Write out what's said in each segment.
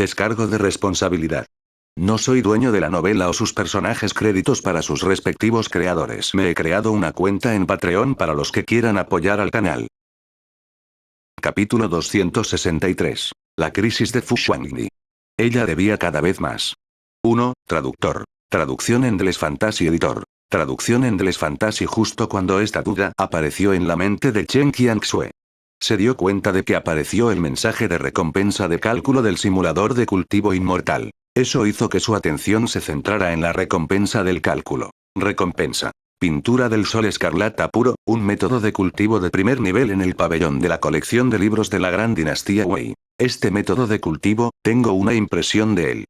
Descargo de responsabilidad. No soy dueño de la novela o sus personajes, créditos para sus respectivos creadores. Me he creado una cuenta en Patreon para los que quieran apoyar al canal. Capítulo 263. La crisis de Fu Xuanyi. Ella debía cada vez más. 1. Traductor. Traducción Endless Fantasy Editor. Traducción Endless Fantasy. Justo cuando esta duda apareció en la mente de Chen Qianxue, se dio cuenta de que apareció el mensaje de recompensa de cálculo del simulador de cultivo inmortal. Eso hizo que su atención se centrara en la recompensa del cálculo. Recompensa. Pintura del sol escarlata puro, un método de cultivo de primer nivel en el pabellón de la colección de libros de la gran dinastía Wei. Este método de cultivo, tengo una impresión de él.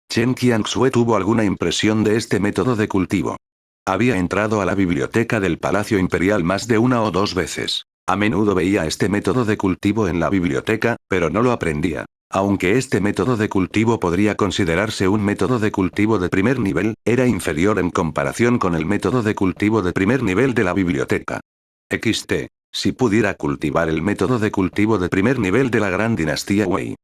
Chen Qianxue tuvo alguna impresión de este método de cultivo. Había entrado a la biblioteca del Palacio Imperial más de una o dos veces. A menudo veía este método de cultivo en la biblioteca, pero no lo aprendía. Aunque este método de cultivo podría considerarse un método de cultivo de primer nivel, era inferior en comparación con el método de cultivo de primer nivel de la biblioteca. XT. Si pudiera cultivar el método de cultivo de primer nivel de la gran dinastía Wei.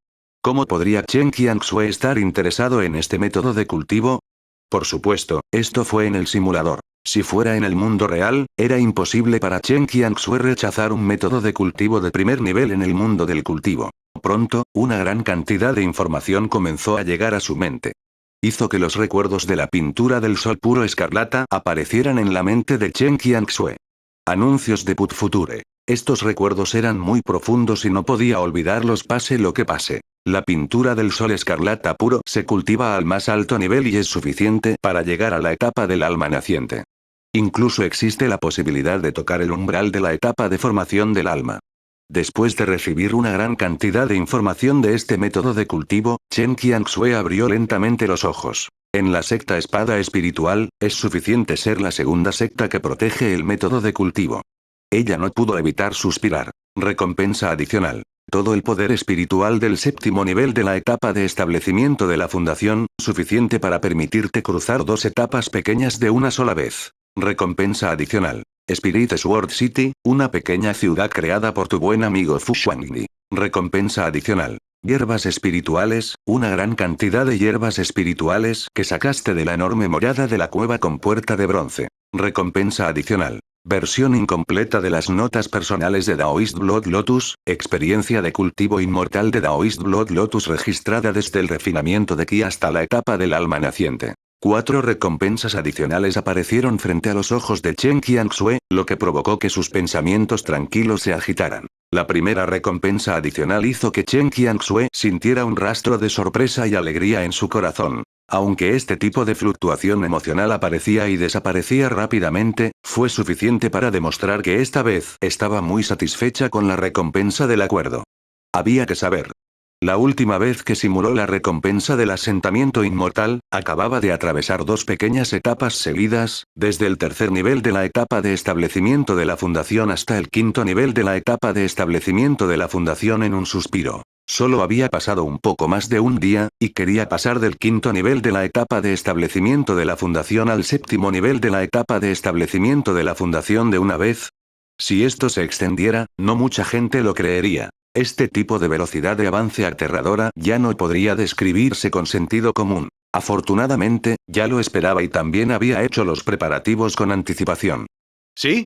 ¿Cómo podría Chen Qianxue estar interesado en este método de cultivo? Por supuesto, esto fue en el simulador. Si fuera en el mundo real, era imposible para Chen Qianxue rechazar un método de cultivo de primer nivel en el mundo del cultivo. Pronto, una gran cantidad de información comenzó a llegar a su mente. Hizo que los recuerdos de la pintura del sol puro escarlata aparecieran en la mente de Chen Qianxue. Anuncios de Put Future. Estos recuerdos eran muy profundos y no podía olvidarlos pase lo que pase. La pintura del sol escarlata puro se cultiva al más alto nivel y es suficiente para llegar a la etapa del alma naciente. Incluso existe la posibilidad de tocar el umbral de la etapa de formación del alma. Después de recibir una gran cantidad de información de este método de cultivo, Chen Qianxue abrió lentamente los ojos. En la secta espada espiritual, es suficiente ser la segunda secta que protege el método de cultivo. Ella no pudo evitar suspirar. Recompensa adicional. Todo el poder espiritual del séptimo nivel de la etapa de establecimiento de la fundación, suficiente para permitirte cruzar dos etapas pequeñas de una sola vez. Recompensa adicional. Spirit Sword City, una pequeña ciudad creada por tu buen amigo Fu Xuanyi. Recompensa adicional. Hierbas espirituales, una gran cantidad de hierbas espirituales que sacaste de la enorme morada de la cueva con puerta de bronce. Recompensa adicional. Versión incompleta de las notas personales de Daoist Blood Lotus, experiencia de cultivo inmortal de Daoist Blood Lotus registrada desde el refinamiento de Qi hasta la etapa del alma naciente. 4 recompensas adicionales aparecieron frente a los ojos de Chen Qianxue, lo que provocó que sus pensamientos tranquilos se agitaran. La primera recompensa adicional hizo que Chen Qianxue sintiera un rastro de sorpresa y alegría en su corazón. Aunque este tipo de fluctuación emocional aparecía y desaparecía rápidamente, fue suficiente para demostrar que esta vez estaba muy satisfecha con la recompensa del acuerdo. Había que saber. La última vez que simuló la recompensa del asentamiento inmortal, acababa de atravesar dos pequeñas etapas seguidas, desde el tercer nivel de la etapa de establecimiento de la fundación hasta el quinto nivel de la etapa de establecimiento de la fundación en un suspiro. Solo había pasado un poco más de un día, y quería pasar del quinto nivel de la etapa de establecimiento de la fundación al séptimo nivel de la etapa de establecimiento de la fundación de una vez. Si esto se extendiera, no mucha gente lo creería. Este tipo de velocidad de avance aterradora ya no podría describirse con sentido común. Afortunadamente, ya lo esperaba y también había hecho los preparativos con anticipación. ¿Sí?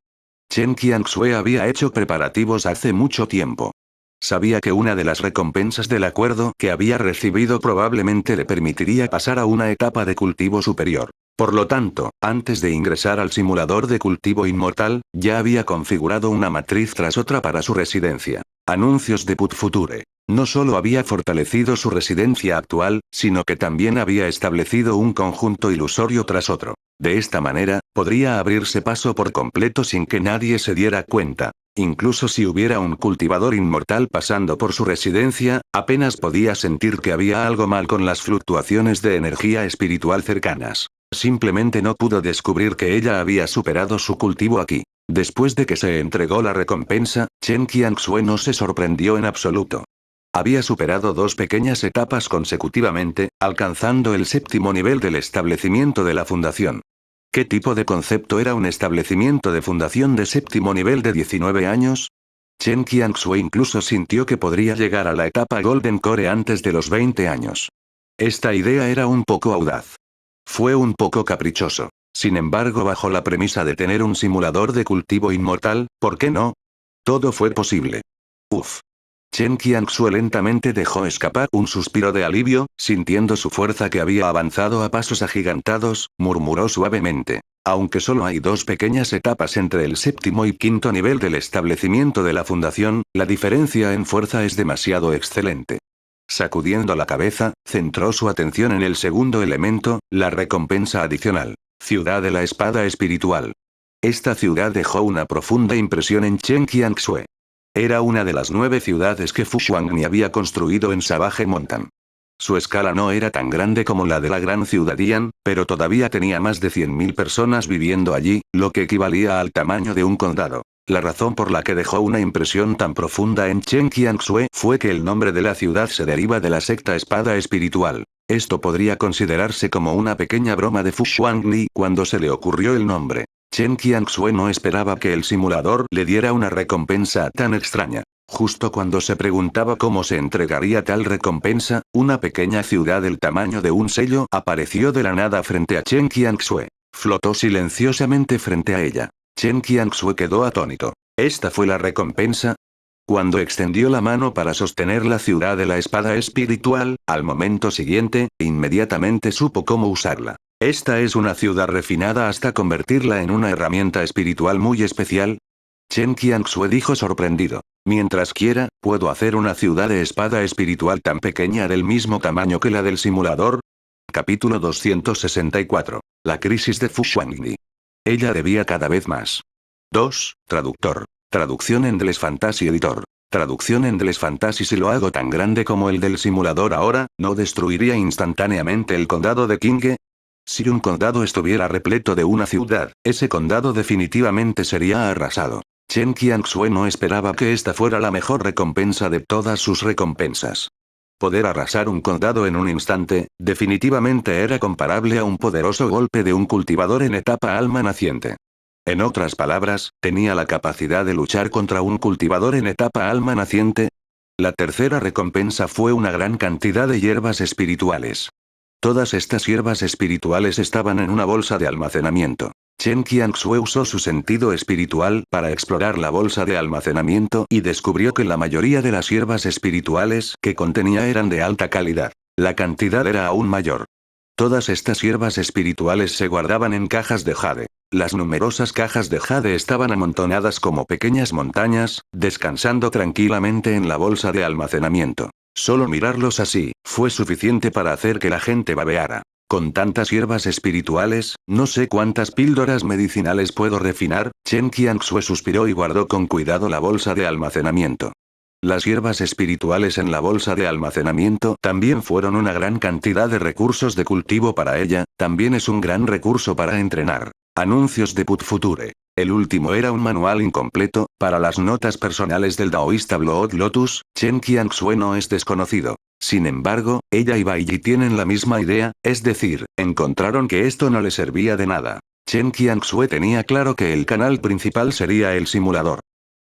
Chen Qianxue había hecho preparativos hace mucho tiempo. Sabía que una de las recompensas del acuerdo que había recibido probablemente le permitiría pasar a una etapa de cultivo superior. Por lo tanto, antes de ingresar al simulador de cultivo inmortal, ya había configurado una matriz tras otra para su residencia. Anuncios de Put Future. No solo había fortalecido su residencia actual, sino que también había establecido un conjunto ilusorio tras otro. De esta manera, podría abrirse paso por completo sin que nadie se diera cuenta. Incluso si hubiera un cultivador inmortal pasando por su residencia, apenas podía sentir que había algo mal con las fluctuaciones de energía espiritual cercanas. Simplemente no pudo descubrir que ella había superado su cultivo aquí. Después de que se entregó la recompensa, Chen Qianxue no se sorprendió en absoluto. Había superado dos pequeñas etapas consecutivamente, alcanzando el séptimo nivel del establecimiento de la fundación. ¿Qué tipo de concepto era un establecimiento de fundación de séptimo nivel de 19 años? Chen Qianxue incluso sintió que podría llegar a la etapa Golden Core antes de los 20 años. Esta idea era un poco audaz. Fue un poco caprichoso. Sin embargo, bajo la premisa de tener un simulador de cultivo inmortal, ¿por qué no? Todo fue posible. Uf. Chen Qianxue lentamente dejó escapar un suspiro de alivio, sintiendo su fuerza que había avanzado a pasos agigantados, murmuró suavemente. Aunque solo hay dos pequeñas etapas entre el séptimo y quinto nivel del establecimiento de la fundación, la diferencia en fuerza es demasiado excelente. Sacudiendo la cabeza, centró su atención en el segundo elemento, la recompensa adicional. Ciudad de la Espada Espiritual. Esta ciudad dejó una profunda impresión en Chen Qianxue. Era una de las 9 ciudades que Fu Xuangni había construido en Savage Mountain. Su escala no era tan grande como la de la gran ciudad Yan, pero todavía tenía más de 100.000 personas viviendo allí, lo que equivalía al tamaño de un condado. La razón por la que dejó una impresión tan profunda en Chen Qianxue fue que el nombre de la ciudad se deriva de la secta Espada Espiritual. Esto podría considerarse como una pequeña broma de Fu Xuangni cuando se le ocurrió el nombre. Chen Qianxue no esperaba que el simulador le diera una recompensa tan extraña. Justo cuando se preguntaba cómo se entregaría tal recompensa, una pequeña ciudad del tamaño de un sello apareció de la nada frente a Chen Qianxue. Flotó silenciosamente frente a ella. Chen Qianxue quedó atónito. ¿Esta fue la recompensa? Cuando extendió la mano para sostener la ciudad de la espada espiritual, al momento siguiente, inmediatamente supo cómo usarla. ¿Esta es una ciudad refinada hasta convertirla en una herramienta espiritual muy especial? Chen Qianxue dijo sorprendido. Mientras quiera, ¿puedo hacer una ciudad de espada espiritual tan pequeña del mismo tamaño que la del simulador? Capítulo 264. La crisis de Fu Xuangni. Ella debía cada vez más. 2. Traductor. Traducción en Endless Fantasy Editor. Traducción en Endless Fantasy. Si lo hago tan grande como el del simulador ahora, ¿no destruiría instantáneamente el condado de Qinghe? Si un condado estuviera repleto de una ciudad, ese condado definitivamente sería arrasado. Chen Qianxue no esperaba que esta fuera la mejor recompensa de todas sus recompensas. Poder arrasar un condado en un instante, definitivamente era comparable a un poderoso golpe de un cultivador en etapa alma naciente. En otras palabras, tenía la capacidad de luchar contra un cultivador en etapa alma naciente. La tercera recompensa fue una gran cantidad de hierbas espirituales. Todas estas hierbas espirituales estaban en una bolsa de almacenamiento. Chen Qianxue usó su sentido espiritual para explorar la bolsa de almacenamiento y descubrió que la mayoría de las hierbas espirituales que contenía eran de alta calidad. La cantidad era aún mayor. Todas estas hierbas espirituales se guardaban en cajas de jade. Las numerosas cajas de jade estaban amontonadas como pequeñas montañas, descansando tranquilamente en la bolsa de almacenamiento. Solo mirarlos así, fue suficiente para hacer que la gente babeara. Con tantas hierbas espirituales, no sé cuántas píldoras medicinales puedo refinar. Chen Qianxue suspiró y guardó con cuidado la bolsa de almacenamiento. Las hierbas espirituales en la bolsa de almacenamiento también fueron una gran cantidad de recursos de cultivo para ella, también es un gran recurso para entrenar. Anuncios de Put Future. El último era un manual incompleto, para las notas personales del taoísta Blood Lotus. Chen Qianxue no es desconocido. Sin embargo, ella y Bai Yi tienen la misma idea, es decir, encontraron que esto no le servía de nada. Chen Qianxue tenía claro que el canal principal sería el simulador.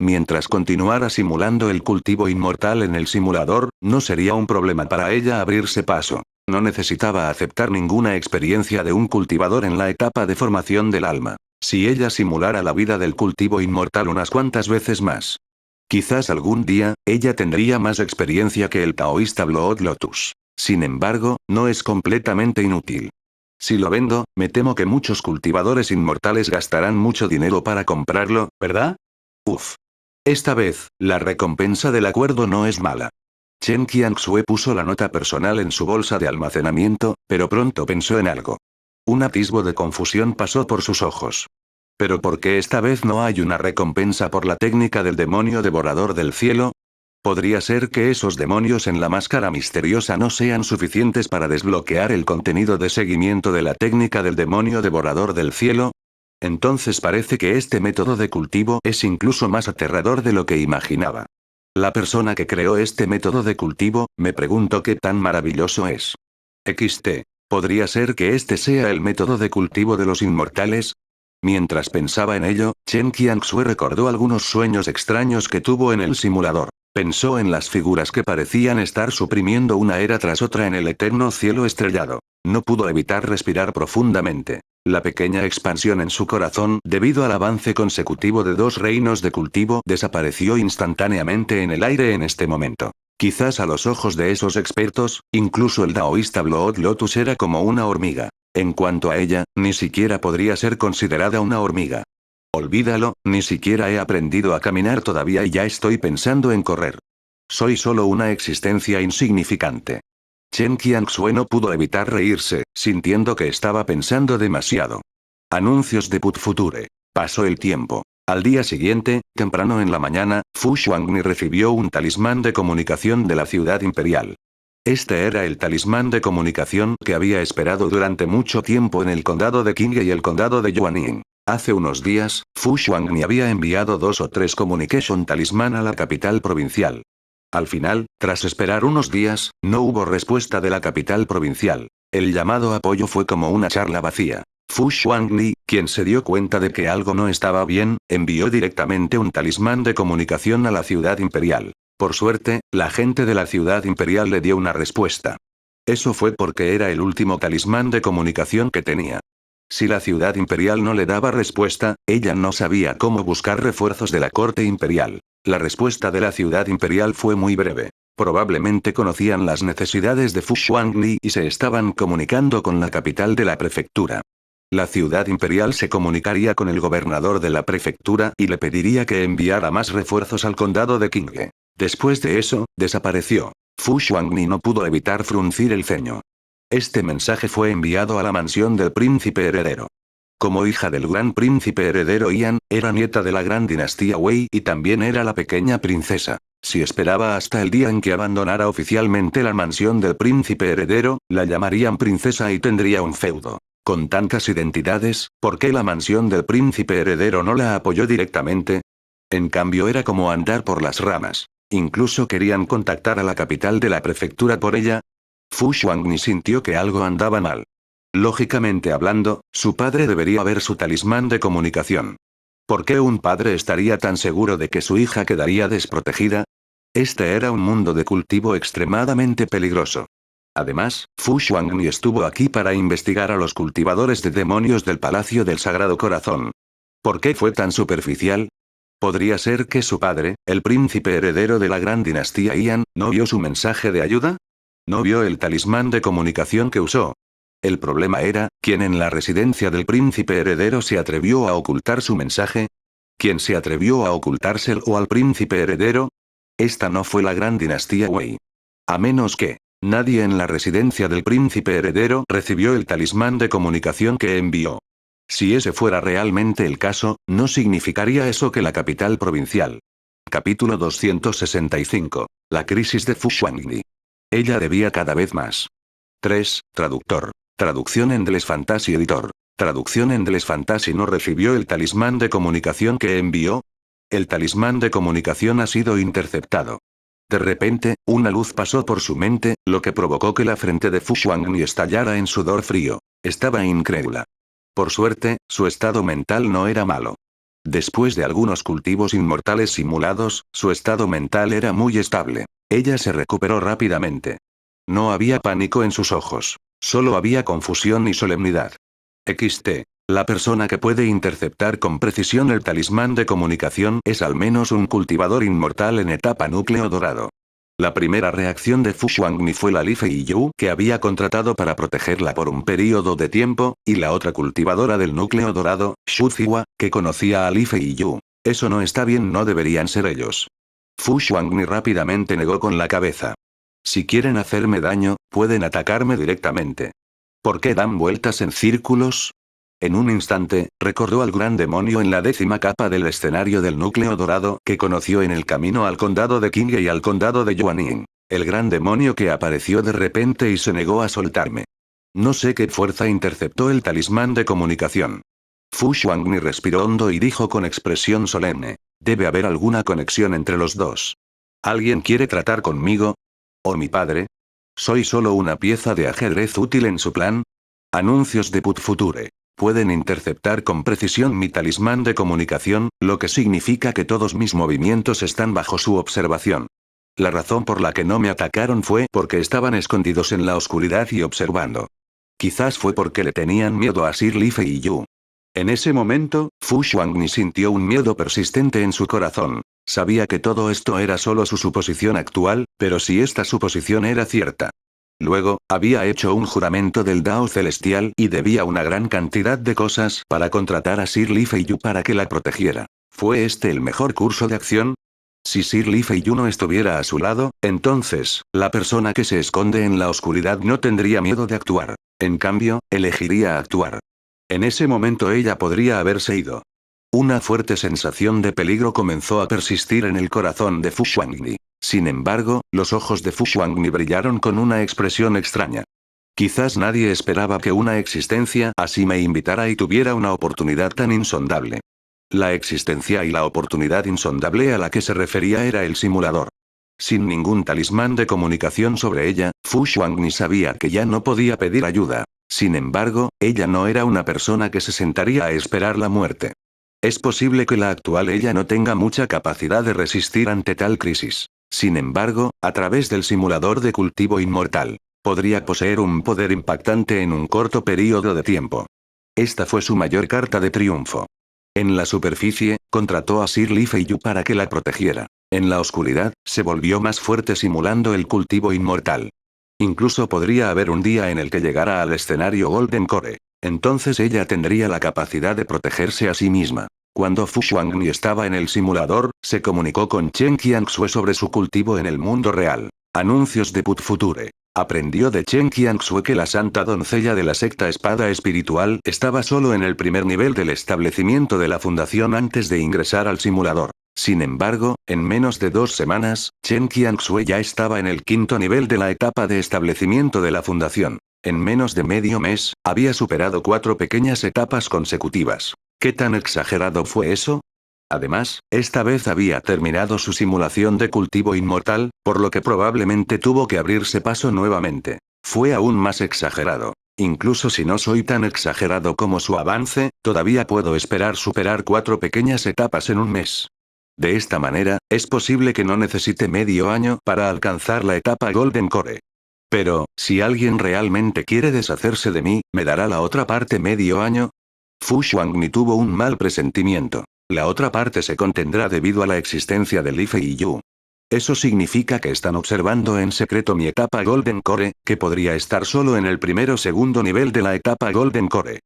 Mientras continuara simulando el cultivo inmortal en el simulador, no sería un problema para ella abrirse paso. No necesitaba aceptar ninguna experiencia de un cultivador en la etapa de formación del alma. Si ella simulara la vida del cultivo inmortal unas cuantas veces más. Quizás algún día, ella tendría más experiencia que el taoísta Blood Lotus. Sin embargo, no es completamente inútil. Si lo vendo, me temo que muchos cultivadores inmortales gastarán mucho dinero para comprarlo, ¿verdad? Uf. Esta vez, la recompensa del acuerdo no es mala. Chen Qianxue puso la nota personal en su bolsa de almacenamiento, pero pronto pensó en algo. Un atisbo de confusión pasó por sus ojos. ¿Pero por qué esta vez no hay una recompensa por la técnica del demonio devorador del cielo? ¿Podría ser que esos demonios en la máscara misteriosa no sean suficientes para desbloquear el contenido de seguimiento de la técnica del demonio devorador del cielo? Entonces parece que este método de cultivo es incluso más aterrador de lo que imaginaba. La persona que creó este método de cultivo, me pregunto qué tan maravilloso es. XT. ¿Podría ser que este sea el método de cultivo de los inmortales? Mientras pensaba en ello, Chen Qianxue recordó algunos sueños extraños que tuvo en el simulador. Pensó en las figuras que parecían estar suprimiendo una era tras otra en el eterno cielo estrellado. No pudo evitar respirar profundamente. La pequeña expansión en su corazón, debido al avance consecutivo de 2 reinos de cultivo, desapareció instantáneamente en el aire en este momento. Quizás a los ojos de esos expertos, incluso el taoísta Blood Lotus era como una hormiga. En cuanto a ella, ni siquiera podría ser considerada una hormiga. Olvídalo, ni siquiera he aprendido a caminar todavía y ya estoy pensando en correr. Soy solo una existencia insignificante. Chen Qianxue no pudo evitar reírse, sintiendo que estaba pensando demasiado. Anuncios de Put Future. Pasó el tiempo. Al día siguiente, temprano en la mañana, Fu Xuangni recibió un talismán de comunicación de la ciudad imperial. Este era el talismán de comunicación que había esperado durante mucho tiempo en el condado de Qinghe y el condado de Yuaning. Hace unos días, Fu Xuangni había enviado 2 o 3 communication talismán a la capital provincial. Al final, tras esperar unos días, no hubo respuesta de la capital provincial. El llamado apoyo fue como una charla vacía. Fu Xuangni, quien se dio cuenta de que algo no estaba bien, envió directamente un talismán de comunicación a la ciudad imperial. Por suerte, la gente de la ciudad imperial le dio una respuesta. Eso fue porque era el último talismán de comunicación que tenía. Si la ciudad imperial no le daba respuesta, ella no sabía cómo buscar refuerzos de la corte imperial. La respuesta de la ciudad imperial fue muy breve. Probablemente conocían las necesidades de Fu Xuangni y se estaban comunicando con la capital de la prefectura. La ciudad imperial se comunicaría con el gobernador de la prefectura y le pediría que enviara más refuerzos al condado de Qinghe. Después de eso, desapareció. Fu Xuangni no pudo evitar fruncir el ceño. Este mensaje fue enviado a la mansión del príncipe heredero. Como hija del gran príncipe heredero Yan, era nieta de la gran dinastía Wei y también era la pequeña princesa. Si esperaba hasta el día en que abandonara oficialmente la mansión del príncipe heredero, la llamarían princesa y tendría un feudo. Con tantas identidades, ¿por qué la mansión del príncipe heredero no la apoyó directamente? En cambio era como andar por las ramas. Incluso querían contactar a la capital de la prefectura por ella. Fu Xuangni sintió que algo andaba mal. Lógicamente hablando, su padre debería ver su talismán de comunicación. ¿Por qué un padre estaría tan seguro de que su hija quedaría desprotegida? Este era un mundo de cultivo extremadamente peligroso. Además, Fu Xuangni estuvo aquí para investigar a los cultivadores de demonios del Palacio del Sagrado Corazón. ¿Por qué fue tan superficial? ¿Podría ser que su padre, el príncipe heredero de la gran dinastía Yan, no vio su mensaje de ayuda? ¿No vio el talismán de comunicación que usó? El problema era, ¿quién en la residencia del príncipe heredero se atrevió a ocultar su mensaje? ¿Quién se atrevió a ocultárselo al príncipe heredero? Esta no fue la gran dinastía Wei. A menos que nadie en la residencia del príncipe heredero recibió el talismán de comunicación que envió. Si ese fuera realmente el caso, no significaría eso que la capital provincial. Capítulo 265. La crisis de Fu Xuangni. Ella debía cada vez más. 3. Traductor. Traducción en Endless Fantasy Editor. Traducción en Endless Fantasy no recibió el talismán de comunicación que envió. El talismán de comunicación ha sido interceptado. De repente, una luz pasó por su mente, lo que provocó que la frente de Fu Xuangni estallara en sudor frío. Estaba incrédula. Por suerte, su estado mental no era malo. Después de algunos cultivos inmortales simulados, su estado mental era muy estable. Ella se recuperó rápidamente. No había pánico en sus ojos. Solo había confusión y solemnidad. XT. La persona que puede interceptar con precisión el talismán de comunicación es al menos un cultivador inmortal en etapa núcleo dorado. La primera reacción de Fu Xuangni fue la Li Feiyu que había contratado para protegerla por un período de tiempo, y la otra cultivadora del núcleo dorado, Xu Ziwa, que conocía a Li Feiyu. Eso no está bien, no deberían ser ellos. Fu Xuangni rápidamente negó con la cabeza. Si quieren hacerme daño, pueden atacarme directamente. ¿Por qué dan vueltas en círculos? En un instante, recordó al gran demonio en la 10ª capa del escenario del núcleo dorado que conoció en el camino al condado de Qinghe y al condado de Yuaning. El gran demonio que apareció de repente y se negó a soltarme. No sé qué fuerza interceptó el talismán de comunicación. Fu Xuangni respiró hondo y dijo con expresión solemne. Debe haber alguna conexión entre los dos. ¿Alguien quiere tratar conmigo? ¿O mi padre? ¿Soy solo una pieza de ajedrez útil en su plan? Anuncios de Put Future. Pueden interceptar con precisión mi talismán de comunicación, lo que significa que todos mis movimientos están bajo su observación. La razón por la que no me atacaron fue porque estaban escondidos en la oscuridad y observando. Quizás fue porque le tenían miedo a Sir Li Fei y Yu. En ese momento, Fu Xuanni sintió un miedo persistente en su corazón. Sabía que todo esto era solo su suposición actual, pero si esta suposición era cierta. Luego, había hecho un juramento del Dao Celestial y debía una gran cantidad de cosas para contratar a Sir Li Fei Yu para que la protegiera. ¿Fue este el mejor curso de acción? Si Sir Li Fei Yu no estuviera a su lado, entonces, la persona que se esconde en la oscuridad no tendría miedo de actuar. En cambio, elegiría actuar. En ese momento ella podría haberse ido. Una fuerte sensación de peligro comenzó a persistir en el corazón de Fu Xuanni. Sin embargo, los ojos de Fu Xuanni brillaron con una expresión extraña. Quizás nadie esperaba que una existencia así me invitara y tuviera una oportunidad tan insondable. La existencia y la oportunidad insondable a la que se refería era el simulador. Sin ningún talismán de comunicación sobre ella, Fu Xuanni sabía que ya no podía pedir ayuda. Sin embargo, ella no era una persona que se sentaría a esperar la muerte. Es posible que la actual ella no tenga mucha capacidad de resistir ante tal crisis. Sin embargo, a través del simulador de cultivo inmortal, podría poseer un poder impactante en un corto periodo de tiempo. Esta fue su mayor carta de triunfo. En la superficie, contrató a Sir Li Fei Yu para que la protegiera. En la oscuridad, se volvió más fuerte simulando el cultivo inmortal. Incluso podría haber un día en el que llegara al escenario Golden Core. Entonces ella tendría la capacidad de protegerse a sí misma. Cuando Fu Xuanni estaba en el simulador, se comunicó con Chen Qianxue sobre su cultivo en el mundo real. Anuncios de Put Future. Aprendió de Chen Qianxue que la santa doncella de la secta espada espiritual estaba solo en el primer nivel del establecimiento de la fundación antes de ingresar al simulador. Sin embargo, en menos de 2 semanas, Chen Qianxue ya estaba en el 5º nivel de la etapa de establecimiento de la fundación. En menos de medio mes, había superado 4 pequeñas etapas consecutivas. ¿Qué tan exagerado fue eso? Además, esta vez había terminado su simulación de cultivo inmortal, por lo que probablemente tuvo que abrirse paso nuevamente. Fue aún más exagerado. Incluso si no soy tan exagerado como su avance, todavía puedo esperar superar 4 pequeñas etapas en un mes. De esta manera, es posible que no necesite medio año para alcanzar la etapa Golden Core. Pero, si alguien realmente quiere deshacerse de mí, ¿me dará la otra parte medio año? Fu Xuanni tuvo un mal presentimiento. La otra parte se contendrá debido a la existencia de Li Fei y Yu. Eso significa que están observando en secreto mi etapa Golden Core, que podría estar solo en el primero o segundo nivel de la etapa Golden Core.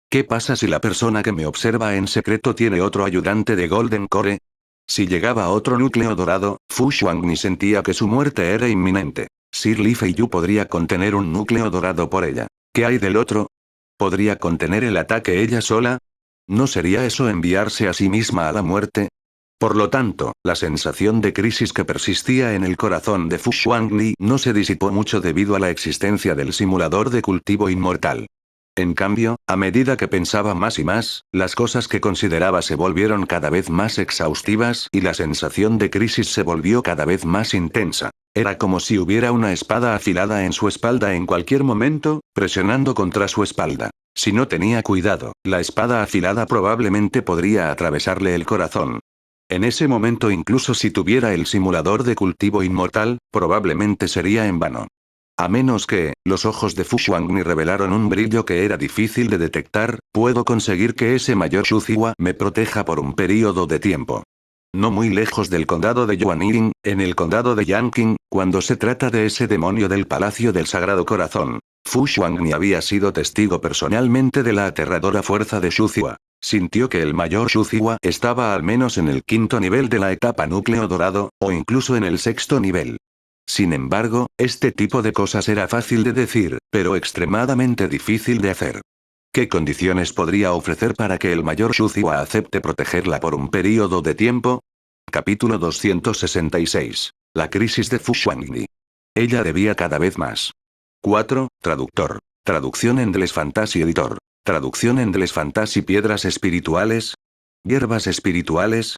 ¿Qué pasa si la persona que me observa en secreto tiene otro ayudante de Golden Core? Si llegaba otro núcleo dorado, Fu Xuanni sentía que su muerte era inminente. Sir Li Fei Yu podría contener un núcleo dorado por ella. ¿Qué hay del otro? ¿Podría contener el ataque ella sola? ¿No sería eso enviarse a sí misma a la muerte? Por lo tanto, la sensación de crisis que persistía en el corazón de Fu Xuanli no se disipó mucho debido a la existencia del simulador de cultivo inmortal. En cambio, a medida que pensaba más y más, las cosas que consideraba se volvieron cada vez más exhaustivas y la sensación de crisis se volvió cada vez más intensa. Era como si hubiera una espada afilada en su espalda en cualquier momento, presionando contra su espalda. Si no tenía cuidado, la espada afilada probablemente podría atravesarle el corazón. En ese momento, incluso si tuviera el simulador de cultivo inmortal, probablemente sería en vano. A menos que, los ojos de Fu Xuanni revelaron un brillo que era difícil de detectar, puedo conseguir que ese mayor Shuziwa me proteja por un período de tiempo. No muy lejos del condado de Yuaniling, en el condado de Yanqing, cuando se trata de ese demonio del Palacio del Sagrado Corazón. Fu Xuanni había sido testigo personalmente de la aterradora fuerza de Shuziwa. Sintió que el mayor Shuziwa estaba al menos en el 5º nivel de la etapa núcleo dorado, o incluso en el 6º nivel. Sin embargo, este tipo de cosas era fácil de decir, pero extremadamente difícil de hacer. ¿Qué condiciones podría ofrecer para que el mayor Shuziwa acepte protegerla por un período de tiempo? Capítulo 266. La crisis de Fu Xuanni. Ella debía cada vez más. 4. Traductor. Traducción en Endless Fantasy Editor. Traducción en Endless Fantasy Piedras espirituales. Hierbas espirituales.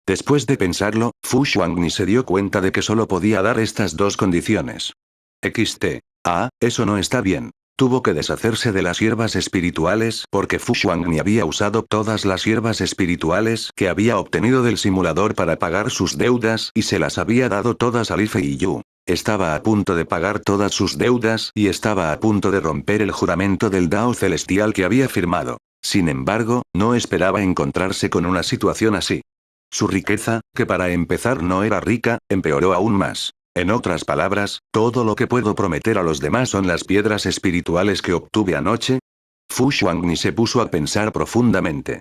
Después de pensarlo, Fu Xuanni se dio cuenta de que solo podía dar estas 2 condiciones. XT. Ah, eso no está bien. tuvo que deshacerse de las hierbas espirituales porque Fu Xuanni había usado todas las hierbas espirituales que había obtenido del simulador para pagar sus deudas y se las había dado todas a Li Fei Yu. Estaba a punto de pagar todas sus deudas y estaba a punto de romper el juramento del Dao Celestial que había firmado. Sin embargo, no esperaba encontrarse con una situación así. Su riqueza, que para empezar no era rica, empeoró aún más. En otras palabras, todo lo que puedo prometer a los demás son las piedras espirituales que obtuve anoche. Fu Xuanni se puso a pensar profundamente.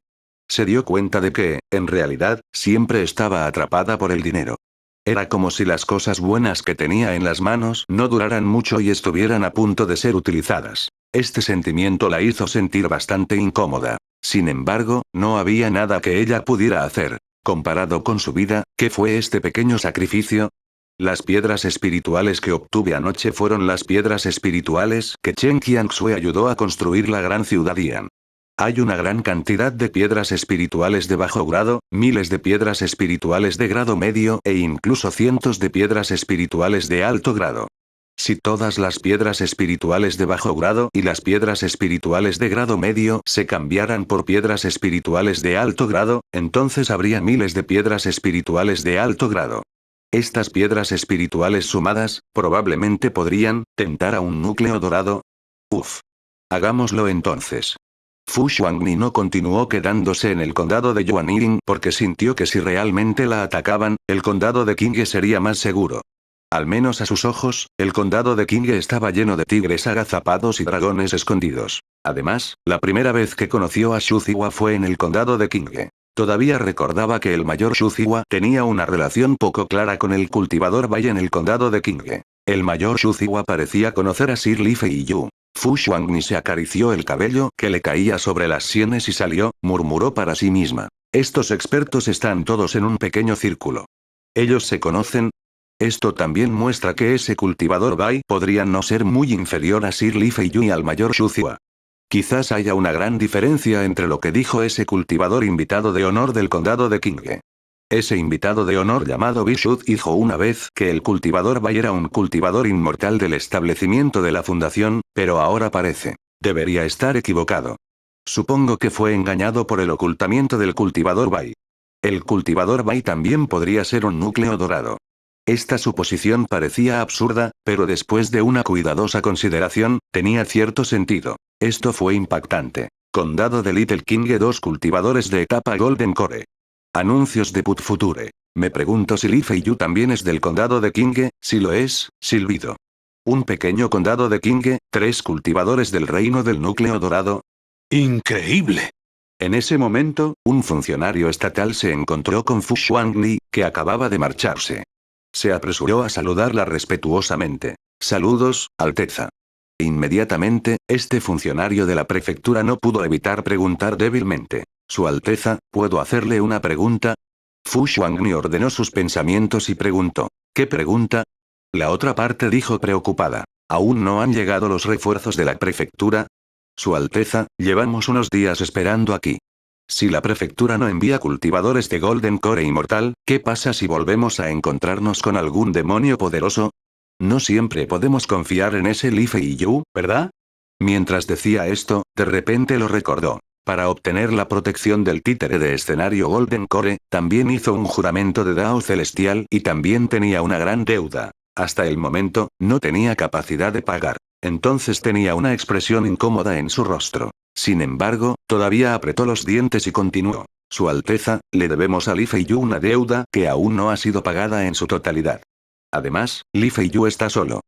Se dio cuenta de que, en realidad, siempre estaba atrapada por el dinero. Era como si las cosas buenas que tenía en las manos no duraran mucho y estuvieran a punto de ser utilizadas. Este sentimiento la hizo sentir bastante incómoda. Sin embargo, no había nada que ella pudiera hacer. Comparado con su vida, ¿qué fue este pequeño sacrificio? Las piedras espirituales que obtuve anoche fueron las piedras espirituales que Chen Qianxue ayudó a construir la gran ciudad Yan. Hay una gran cantidad de piedras espirituales de bajo grado, miles de piedras espirituales de grado medio e incluso cientos de piedras espirituales de alto grado. Si todas las piedras espirituales de bajo grado y las piedras espirituales de grado medio se cambiaran por piedras espirituales de alto grado, entonces habría miles de piedras espirituales de alto grado. Estas piedras espirituales sumadas, probablemente podrían tentar a un núcleo dorado. Uf. Hagámoslo entonces. Fu Xuanni no continuó quedándose en el condado de Yuanying porque sintió que si realmente la atacaban, el condado de Qinghe sería más seguro. Al menos a sus ojos, el condado de Qinghe estaba lleno de tigres agazapados y dragones escondidos. Además, la primera vez que conoció a Xu Ziwa fue en el condado de Qinghe. Todavía recordaba que el mayor Xu Ziwa tenía una relación poco clara con el cultivador Bai en el condado de Qinghe. El mayor Xu Ziwa parecía conocer a Sir Li Fei Yu. Fu Xuanni se acarició el cabello que le caía sobre las sienes y salió, murmuró para sí misma. Estos expertos están todos en un pequeño círculo. ¿Ellos se conocen? Esto también muestra que ese cultivador Bai podría no ser muy inferior a Sir Li Fei Yu y al mayor Xu Ziwa. Quizás haya una gran diferencia entre lo que dijo ese cultivador invitado de honor del condado de Qinghe. Ese invitado de honor llamado Bishud dijo una vez que el cultivador Bai era un cultivador inmortal del establecimiento de la fundación, pero ahora parece. Debería estar equivocado. Supongo que fue engañado por el ocultamiento del cultivador Bai. El cultivador Bai también podría ser un núcleo dorado. Esta suposición parecía absurda, pero después de una cuidadosa consideración, tenía cierto sentido. Esto fue impactante. Condado de Little Qinghe, 2 cultivadores de etapa Golden Core. Anuncios de Put Future. Me pregunto si Li Fei Yu también es del condado de Qinghe. Si lo es, silbido. Un pequeño condado de Qinghe, 3 cultivadores del reino del núcleo dorado. ¡Increíble! En ese momento, un funcionario estatal se encontró con Fu Xuanni, que acababa de marcharse. Se apresuró a saludarla respetuosamente. Saludos, Alteza. Inmediatamente, este funcionario de la prefectura no pudo evitar preguntar débilmente. Su Alteza, ¿puedo hacerle una pregunta? Fu Xuanni ordenó sus pensamientos y preguntó. ¿Qué pregunta? La otra parte dijo preocupada. ¿Aún no han llegado los refuerzos de la prefectura? Su Alteza, llevamos unos días esperando aquí. Si la prefectura no envía cultivadores de Golden Core inmortal, ¿qué pasa si volvemos a encontrarnos con algún demonio poderoso? No siempre podemos confiar en ese Li Fei Yu, ¿verdad? Mientras decía esto, de repente lo recordó. Para obtener la protección del títere de escenario Golden Core, también hizo un juramento de Dao Celestial y también tenía una gran deuda. Hasta el momento, no tenía capacidad de pagar. Entonces tenía una expresión incómoda en su rostro. Sin embargo, todavía apretó los dientes y continuó. Su Alteza, le debemos a Li Fei Yu una deuda que aún no ha sido pagada en su totalidad. Además, Li Fei Yu está solo.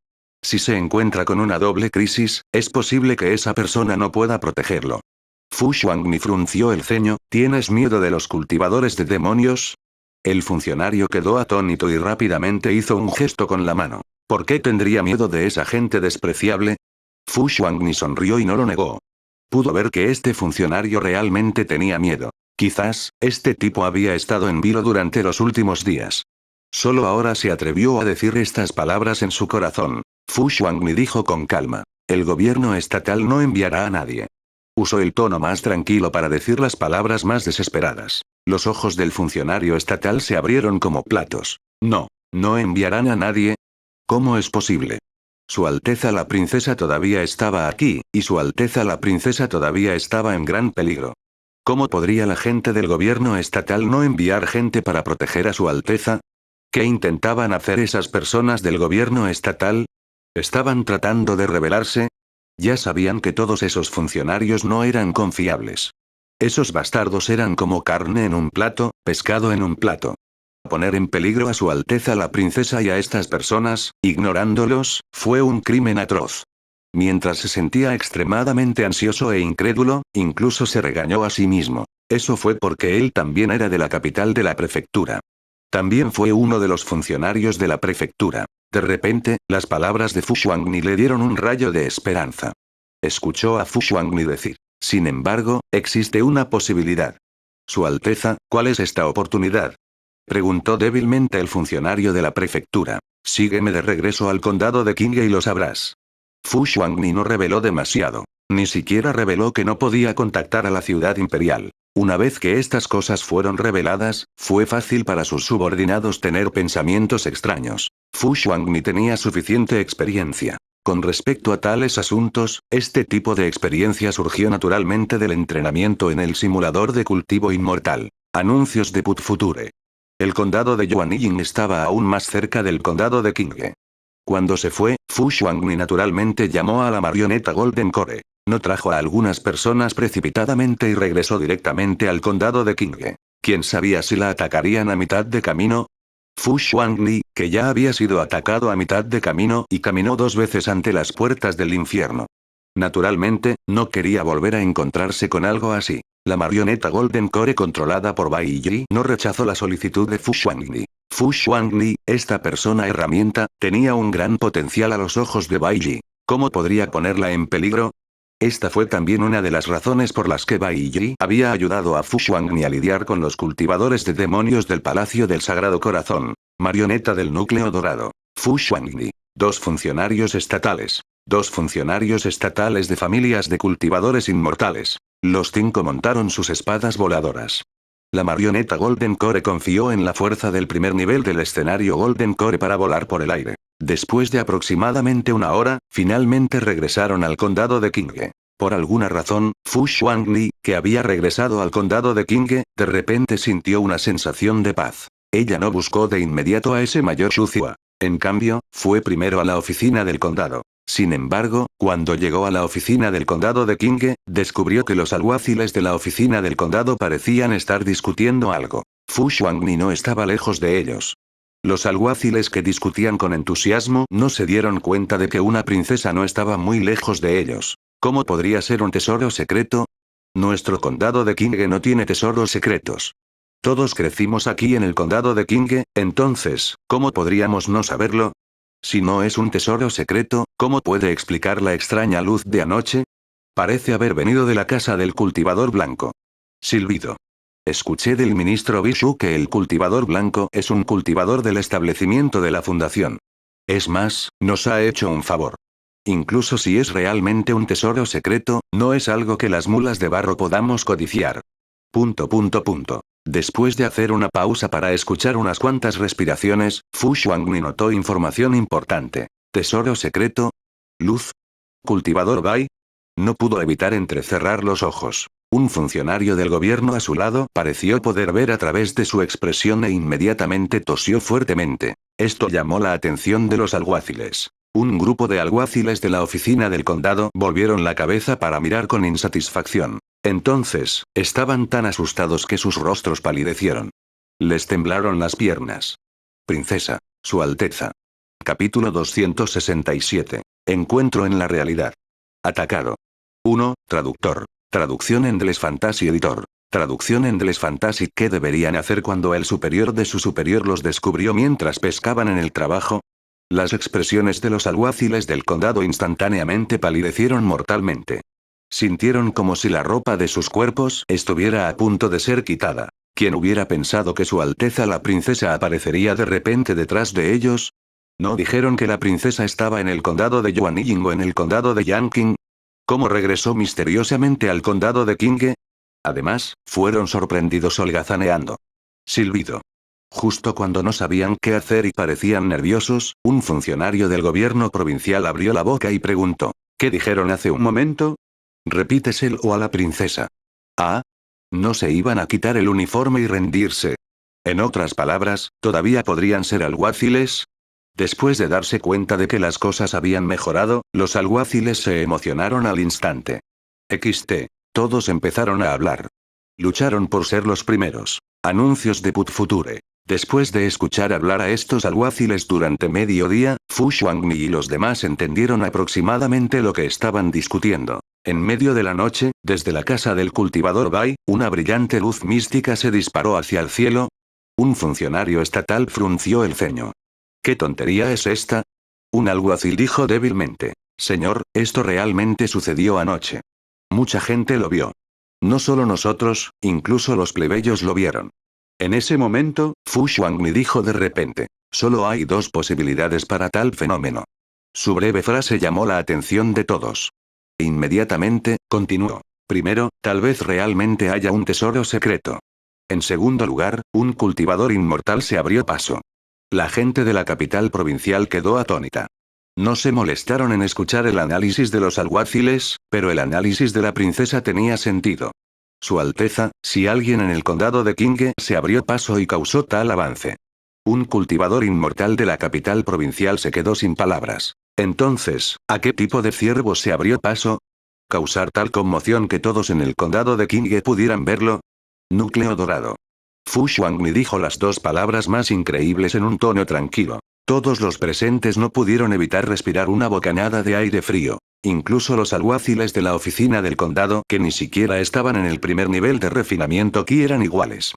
Si se encuentra con una doble crisis, es posible que esa persona no pueda protegerlo. Fu Xuanni frunció el ceño. ¿Tienes miedo de los cultivadores de demonios? El funcionario quedó atónito y rápidamente hizo un gesto con la mano. ¿Por qué tendría miedo de esa gente despreciable? Fu Xuanni sonrió y no lo negó. Pudo ver que este funcionario realmente tenía miedo. Quizás, este tipo había estado en vilo durante los últimos días. Solo ahora se atrevió a decir estas palabras en su corazón. Fu Xuanni dijo con calma. El gobierno estatal no enviará a nadie. Usó el tono más tranquilo para decir las palabras más desesperadas. Los ojos del funcionario estatal se abrieron como platos. No, no enviarán a nadie. ¿Cómo es posible? Su Alteza la Princesa todavía estaba aquí, y Su Alteza la Princesa todavía estaba en gran peligro. ¿Cómo podría la gente del gobierno estatal no enviar gente para proteger a Su Alteza? ¿Qué intentaban hacer esas personas del gobierno estatal? ¿Estaban tratando de rebelarse? Ya sabían que todos esos funcionarios no eran confiables. Esos bastardos eran como carne en un plato, pescado en un plato. Poner en peligro a Su Alteza la Princesa y a estas personas, ignorándolos, fue un crimen atroz. Mientras se sentía extremadamente ansioso e incrédulo, incluso se regañó a sí mismo. Eso fue porque él también era de la capital de la prefectura. También fue uno de los funcionarios de la prefectura. De repente, las palabras de Fu Xuanni le dieron un rayo de esperanza. Escuchó a Fu Xuanni decir: sin embargo, existe una posibilidad. Su Alteza, ¿cuál es esta oportunidad? Preguntó débilmente el funcionario de la prefectura. Sígueme de regreso al condado de Qinghe y lo sabrás. Fu Xuanni no reveló demasiado. Ni siquiera reveló que no podía contactar a la ciudad imperial. Una vez que estas cosas fueron reveladas, fue fácil para sus subordinados tener pensamientos extraños. Fu Xuanni tenía suficiente experiencia. Con respecto a tales asuntos, este tipo de experiencia surgió naturalmente del entrenamiento en el simulador de cultivo inmortal. Anuncios de Put Future. El condado de Yuanying estaba aún más cerca del condado de Qinghe. Cuando se fue, Fu Xuanni naturalmente llamó a la marioneta Golden Core. No trajo a algunas personas precipitadamente y regresó directamente al condado de Qinghe. ¿Quién sabía si la atacarían a mitad de camino? Fu Xuanli, que ya había sido atacado a mitad de camino y caminó 2 veces ante las puertas del infierno. Naturalmente, no quería volver a encontrarse con algo así. La marioneta Golden Core controlada por Bai Yi no rechazó la solicitud de Fu Xuanli. Fu Xuanli, esta persona herramienta, tenía un gran potencial a los ojos de Bai Yi. ¿Cómo podría ponerla en peligro? Esta fue también una de las razones por las que Bai Yi había ayudado a Fu Xuanni a lidiar con los cultivadores de demonios del Palacio del Sagrado Corazón. Marioneta del núcleo dorado. Fu Xuanni. 2 funcionarios estatales. 2 funcionarios estatales de familias de cultivadores inmortales. Los 5 montaron sus espadas voladoras. La marioneta Golden Core confió en la fuerza del primer nivel del escenario Golden Core para volar por el aire. Después de aproximadamente 1 hora, finalmente regresaron al condado de Qinghe. Por alguna razón, Fu Xuanli, que había regresado al condado de Qinghe, de repente sintió una sensación de paz. Ella no buscó de inmediato a ese mayor Shuxia. En cambio, fue primero a la oficina del condado. Sin embargo, cuando llegó a la oficina del condado de Qinghe, descubrió que los alguaciles de la oficina del condado parecían estar discutiendo algo. Fu Xuanni no estaba lejos de ellos. Los alguaciles que discutían con entusiasmo no se dieron cuenta de que una princesa no estaba muy lejos de ellos. ¿Cómo podría ser un tesoro secreto? Nuestro condado de Qinghe no tiene tesoros secretos. Todos crecimos aquí en el condado de Qinghe, entonces, ¿cómo podríamos no saberlo? Si no es un tesoro secreto, ¿cómo puede explicar la extraña luz de anoche? Parece haber venido de la casa del cultivador blanco. Silbido. Escuché del ministro Bishu que el cultivador blanco es un cultivador del establecimiento de la fundación. Es más, nos ha hecho un favor. Incluso si es realmente un tesoro secreto, no es algo que las mulas de barro podamos codiciar. ... Después de hacer una pausa para escuchar unas cuantas respiraciones, Fu Xuanni notó información importante. ¿Tesoro secreto? ¿Luz? ¿Cultivador Bai? No pudo evitar entrecerrar los ojos. Un funcionario del gobierno a su lado pareció poder ver a través de su expresión e inmediatamente tosió fuertemente. Esto llamó la atención de los alguaciles. Un grupo de alguaciles de la oficina del condado volvieron la cabeza para mirar con insatisfacción. Entonces, estaban tan asustados que sus rostros palidecieron. Les temblaron las piernas. Princesa, Su Alteza. Capítulo 267. Encuentro en la realidad. Atacado. 1. Traductor. Traducción en Endless Fantasy Editor. Traducción en Endless Fantasy. ¿Qué deberían hacer cuando el superior de su superior los descubrió mientras pescaban en el trabajo? Las expresiones de los alguaciles del condado instantáneamente palidecieron mortalmente. Sintieron como si la ropa de sus cuerpos estuviera a punto de ser quitada. ¿Quién hubiera pensado que Su Alteza la princesa aparecería de repente detrás de ellos? ¿No dijeron que la princesa estaba en el condado de Yuanying o en el condado de Yanqing? ¿Cómo regresó misteriosamente al condado de Qinghe? Además, fueron sorprendidos holgazaneando. Silbido. Justo cuando no sabían qué hacer y parecían nerviosos, un funcionario del gobierno provincial abrió la boca y preguntó: ¿Qué dijeron hace un momento? Repíteselo a la princesa. Ah. No se iban a quitar el uniforme y rendirse. En otras palabras, ¿todavía podrían ser alguaciles? Después de darse cuenta de que las cosas habían mejorado, los alguaciles se emocionaron al instante. Todos empezaron a hablar. Lucharon por ser los primeros. Anuncios de Put Future. Después de escuchar hablar a estos alguaciles durante medio día, Fu Xuanmi y los demás entendieron aproximadamente lo que estaban discutiendo. En medio de la noche, desde la casa del cultivador Bai, una brillante luz mística se disparó hacia el cielo. Un funcionario estatal frunció el ceño. ¿Qué tontería es esta? Un alguacil dijo débilmente: Señor, esto realmente sucedió anoche. Mucha gente lo vio. No solo nosotros, incluso los plebeyos lo vieron. En ese momento, Fu Xuanmi dijo de repente: solo hay dos posibilidades para tal fenómeno. Su breve frase llamó la atención de todos. Inmediatamente, continuó. Primero, tal vez realmente haya un tesoro secreto. En segundo lugar, un cultivador inmortal se abrió paso. La gente de la capital provincial quedó atónita. No se molestaron en escuchar el análisis de los alguaciles, pero el análisis de la princesa tenía sentido. Su Alteza, si alguien en el condado de Qinghe se abrió paso y causó tal avance. Un cultivador inmortal de la capital provincial se quedó sin palabras. Entonces, ¿a qué tipo de ciervo se abrió paso? ¿Causar tal conmoción que todos en el condado de Qinghe pudieran verlo? Núcleo dorado. Fu Xuanmi dijo las dos palabras más increíbles en un tono tranquilo. Todos los presentes no pudieron evitar respirar una bocanada de aire frío. Incluso los alguaciles de la oficina del condado, que ni siquiera estaban en el primer nivel de refinamiento Qi, eran iguales.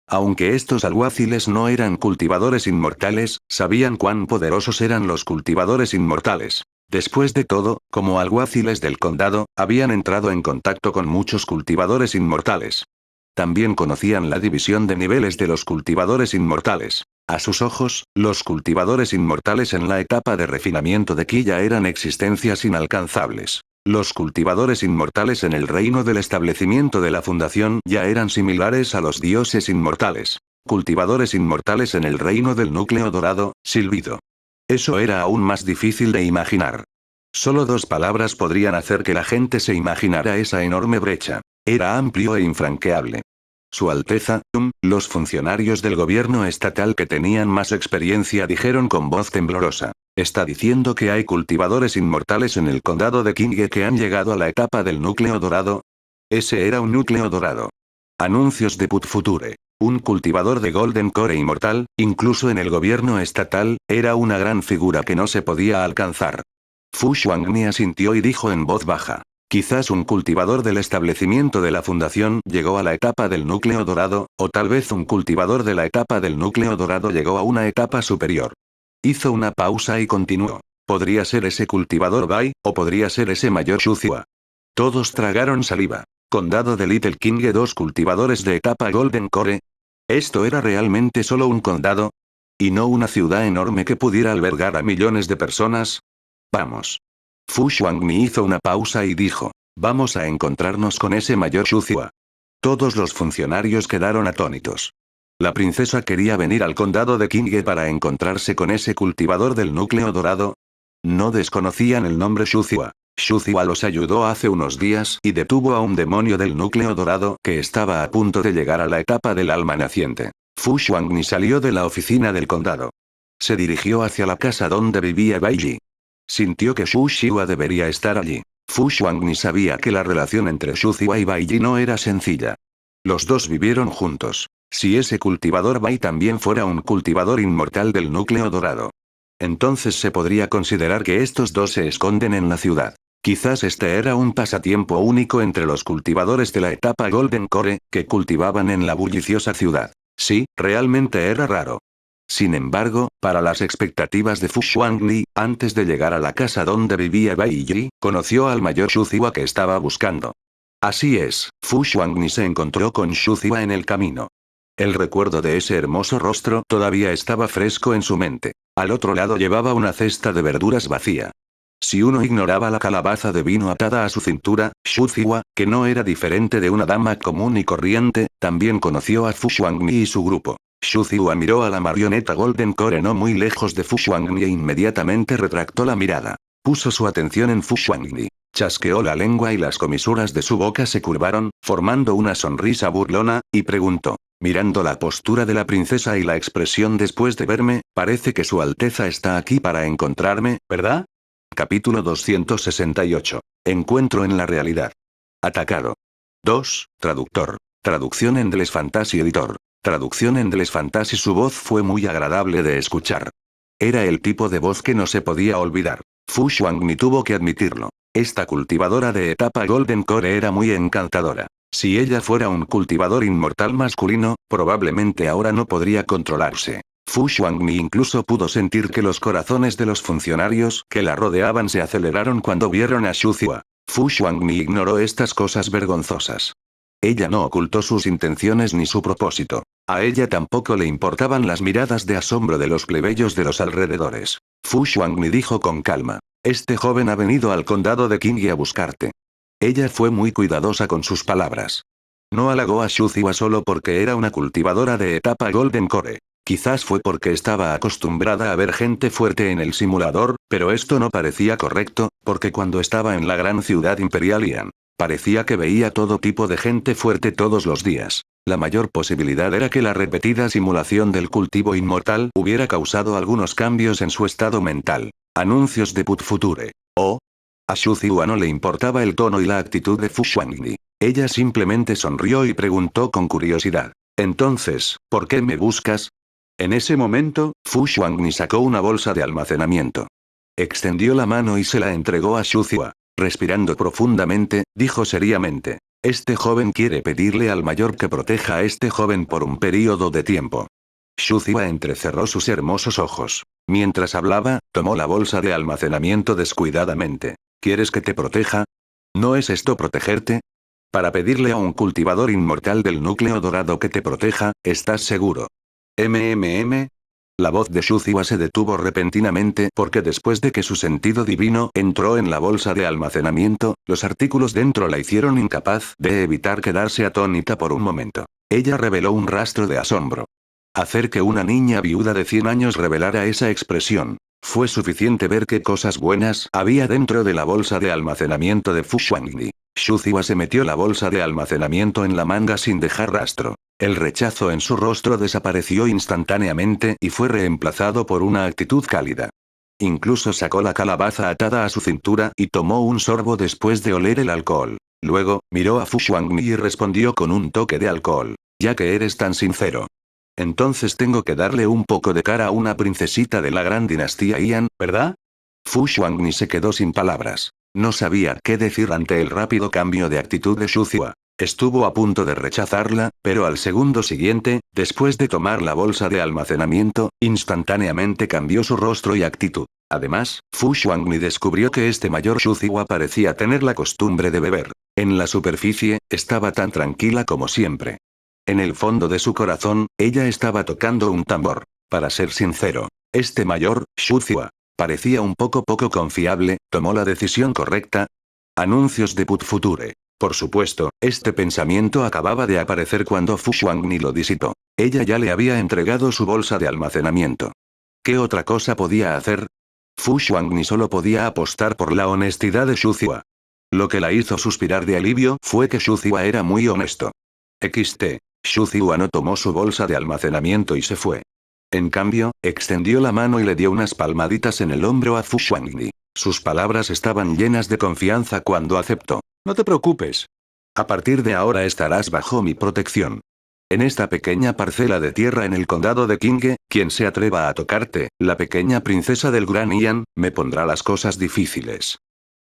Aunque estos alguaciles no eran cultivadores inmortales, sabían cuán poderosos eran los cultivadores inmortales. Después de todo, como alguaciles del condado, habían entrado en contacto con muchos cultivadores inmortales. También conocían la división de niveles de los cultivadores inmortales. A sus ojos, los cultivadores inmortales en la etapa de refinamiento de Qi ya eran existencias inalcanzables. Los cultivadores inmortales en el reino del establecimiento de la fundación ya eran similares a los dioses inmortales. Cultivadores inmortales en el reino del núcleo dorado, silbido. Eso era aún más difícil de imaginar. Solo dos palabras podrían hacer que la gente se imaginara esa enorme brecha. Era amplio e infranqueable. Su Alteza, los funcionarios del gobierno estatal que tenían más experiencia dijeron con voz temblorosa: ¿está diciendo que hay cultivadores inmortales en el condado de Qinghe que han llegado a la etapa del núcleo dorado? Ese era un núcleo dorado. Anuncios de Put Future. Un cultivador de Golden Core inmortal, incluso en el gobierno estatal, era una gran figura que no se podía alcanzar. Fu Xuanmi asintió y dijo en voz baja: quizás un cultivador del establecimiento de la fundación llegó a la etapa del núcleo dorado, o tal vez un cultivador de la etapa del núcleo dorado llegó a una etapa superior. Hizo una pausa y continuó. Podría ser ese cultivador Bai, o podría ser ese mayor Shuziwa. Todos tragaron saliva. Condado de Little Qinghe, dos cultivadores de etapa Golden Core. ¿Esto era realmente solo un condado? ¿Y no una ciudad enorme que pudiera albergar a millones de personas? Vamos. Fu Xuanmi hizo una pausa y dijo: vamos a encontrarnos con ese mayor Shuziwa. Todos los funcionarios quedaron atónitos. La princesa quería venir al condado de Qinghe para encontrarse con ese cultivador del núcleo dorado. No desconocían el nombre Shuziwa. Shuziwa los ayudó hace unos días y detuvo a un demonio del núcleo dorado que estaba a punto de llegar a la etapa del alma naciente. Fu Xuanmi salió de la oficina del condado. Se dirigió hacia la casa donde vivía Baiji. Sintió que Shu Xiwa debería estar allí. Fu Xuanmi sabía que la relación entre Shuziwa y Baiji no era sencilla. Los dos vivieron juntos. Si ese cultivador Bai también fuera un cultivador inmortal del núcleo dorado, entonces se podría considerar que estos dos se esconden en la ciudad. Quizás este era un pasatiempo único entre los cultivadores de la etapa Golden Core, que cultivaban en la bulliciosa ciudad. Sí, realmente era raro. Sin embargo, para las expectativas de Fu Xuanmi, antes de llegar a la casa donde vivía Bai Yi, conoció al mayor Shuziwa que estaba buscando. Así es, Fu Xuanmi se encontró con Shuziwa en el camino. El recuerdo de ese hermoso rostro todavía estaba fresco en su mente. Al otro lado llevaba una cesta de verduras vacía. Si uno ignoraba la calabaza de vino atada a su cintura, Shuziwa, que no era diferente de una dama común y corriente, también conoció a Fu Xuanmi y su grupo. Xu Zihua miró a la marioneta Golden Core no muy lejos de Fu Xuanni e inmediatamente retractó la mirada. Puso su atención en Fu Xuanni. Chasqueó la lengua y las comisuras de su boca se curvaron, formando una sonrisa burlona, y preguntó. Mirando la postura de la princesa y la expresión después de verme, parece que su Alteza está aquí para encontrarme, ¿verdad? Capítulo 268. Encuentro en la realidad. Atacado. 2. Traductor. Traducción en Endless Fantasy Editor. Traducción en Endless Fantasy. Su voz fue muy agradable de escuchar. Era el tipo de voz que no se podía olvidar. Fu Xuanni tuvo que admitirlo. Esta cultivadora de etapa Golden Core era muy encantadora. Si ella fuera un cultivador inmortal masculino, probablemente ahora no podría controlarse. Fu Xuanni incluso pudo sentir que los corazones de los funcionarios que la rodeaban se aceleraron cuando vieron a Xu Zihua. Fu Xuanni ignoró estas cosas vergonzosas. Ella no ocultó sus intenciones ni su propósito. A ella tampoco le importaban las miradas de asombro de los plebeyos de los alrededores. Fu Xuanni dijo con calma. Este joven ha venido al condado de Qingyi a buscarte. Ella fue muy cuidadosa con sus palabras. No halagó a Xu Zihua solo porque era una cultivadora de etapa Golden Core. Quizás fue porque estaba acostumbrada a ver gente fuerte en el simulador, pero esto no parecía correcto, porque cuando estaba en la gran ciudad imperial Ian, parecía que veía todo tipo de gente fuerte todos los días. La mayor posibilidad era que la repetida simulación del cultivo inmortal hubiera causado algunos cambios en su estado mental. Anuncios de Put Future. Oh. A Xu Zihua no le importaba el tono y la actitud de Fu Xuanni. Ella simplemente sonrió y preguntó con curiosidad. Entonces, ¿por qué me buscas? En ese momento, Fu Xuanni sacó una bolsa de almacenamiento. Extendió la mano y se la entregó a Xu Zihua. Respirando profundamente, dijo seriamente. Este joven quiere pedirle al mayor que proteja a este joven por un período de tiempo. Xu Zihua entrecerró sus hermosos ojos. Mientras hablaba, tomó la bolsa de almacenamiento descuidadamente. ¿Quieres que te proteja? ¿No es esto protegerte? Para pedirle a un cultivador inmortal del núcleo dorado que te proteja, ¿estás seguro? La voz de Xu Zihua se detuvo repentinamente porque después de que su sentido divino entró en la bolsa de almacenamiento, los artículos dentro la hicieron incapaz de evitar quedarse atónita por un momento. Ella reveló un rastro de asombro. Hacer que una niña viuda de 100 años revelara esa expresión. Fue suficiente ver qué cosas buenas había dentro de la bolsa de almacenamiento de Fu Xuanni. Xu Zihua se metió la bolsa de almacenamiento en la manga sin dejar rastro. El rechazo en su rostro desapareció instantáneamente y fue reemplazado por una actitud cálida. Incluso sacó la calabaza atada a su cintura y tomó un sorbo después de oler el alcohol. Luego, miró a Fu Xuanni y respondió con un toque de alcohol. Ya que eres tan sincero. Entonces tengo que darle un poco de cara a una princesita de la gran dinastía Ian, ¿verdad? Fu Xuanni se quedó sin palabras. No sabía qué decir ante el rápido cambio de actitud de Xu Zihua. Estuvo a punto de rechazarla, pero al segundo siguiente, después de tomar la bolsa de almacenamiento, instantáneamente cambió su rostro y actitud. Además, Fu Xuanni descubrió que este mayor Xu Zihua parecía tener la costumbre de beber. En la superficie, estaba tan tranquila como siempre. En el fondo de su corazón, ella estaba tocando un tambor. Para ser sincero, este mayor, Xu Zihua, parecía un poco confiable. ¿Tomó la decisión correcta? Anuncios de Put Future. Por supuesto, este pensamiento acababa de aparecer cuando Fu Xuanni lo disipó. Ella ya le había entregado su bolsa de almacenamiento. ¿Qué otra cosa podía hacer? Fu Xuanni solo podía apostar por la honestidad de Xu Zihua. Lo que la hizo suspirar de alivio fue que Xu Zihua era muy honesto. Xu Zihua no tomó su bolsa de almacenamiento y se fue. En cambio, extendió la mano y le dio unas palmaditas en el hombro a Fu Xuanni. Sus palabras estaban llenas de confianza cuando aceptó. No te preocupes. A partir de ahora estarás bajo mi protección. En esta pequeña parcela de tierra en el condado de Qinghe, quien se atreva a tocarte, la pequeña princesa del Gran Ian, me pondrá las cosas difíciles.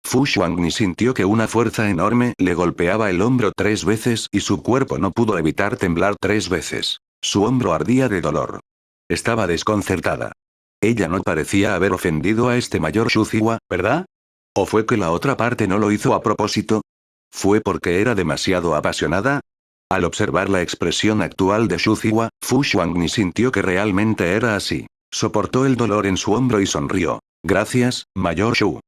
Fu Xuanni sintió que una fuerza enorme le golpeaba el hombro 3 veces y su cuerpo no pudo evitar temblar 3 veces. Su hombro ardía de dolor. Estaba desconcertada. Ella no parecía haber ofendido a este mayor Xu Zihua, ¿verdad? ¿O fue que la otra parte no lo hizo a propósito? ¿Fue porque era demasiado apasionada? Al observar la expresión actual de Xu Zihua, Fu Xuanni sintió que realmente era así. Soportó el dolor en su hombro y sonrió. Gracias, mayor Xu.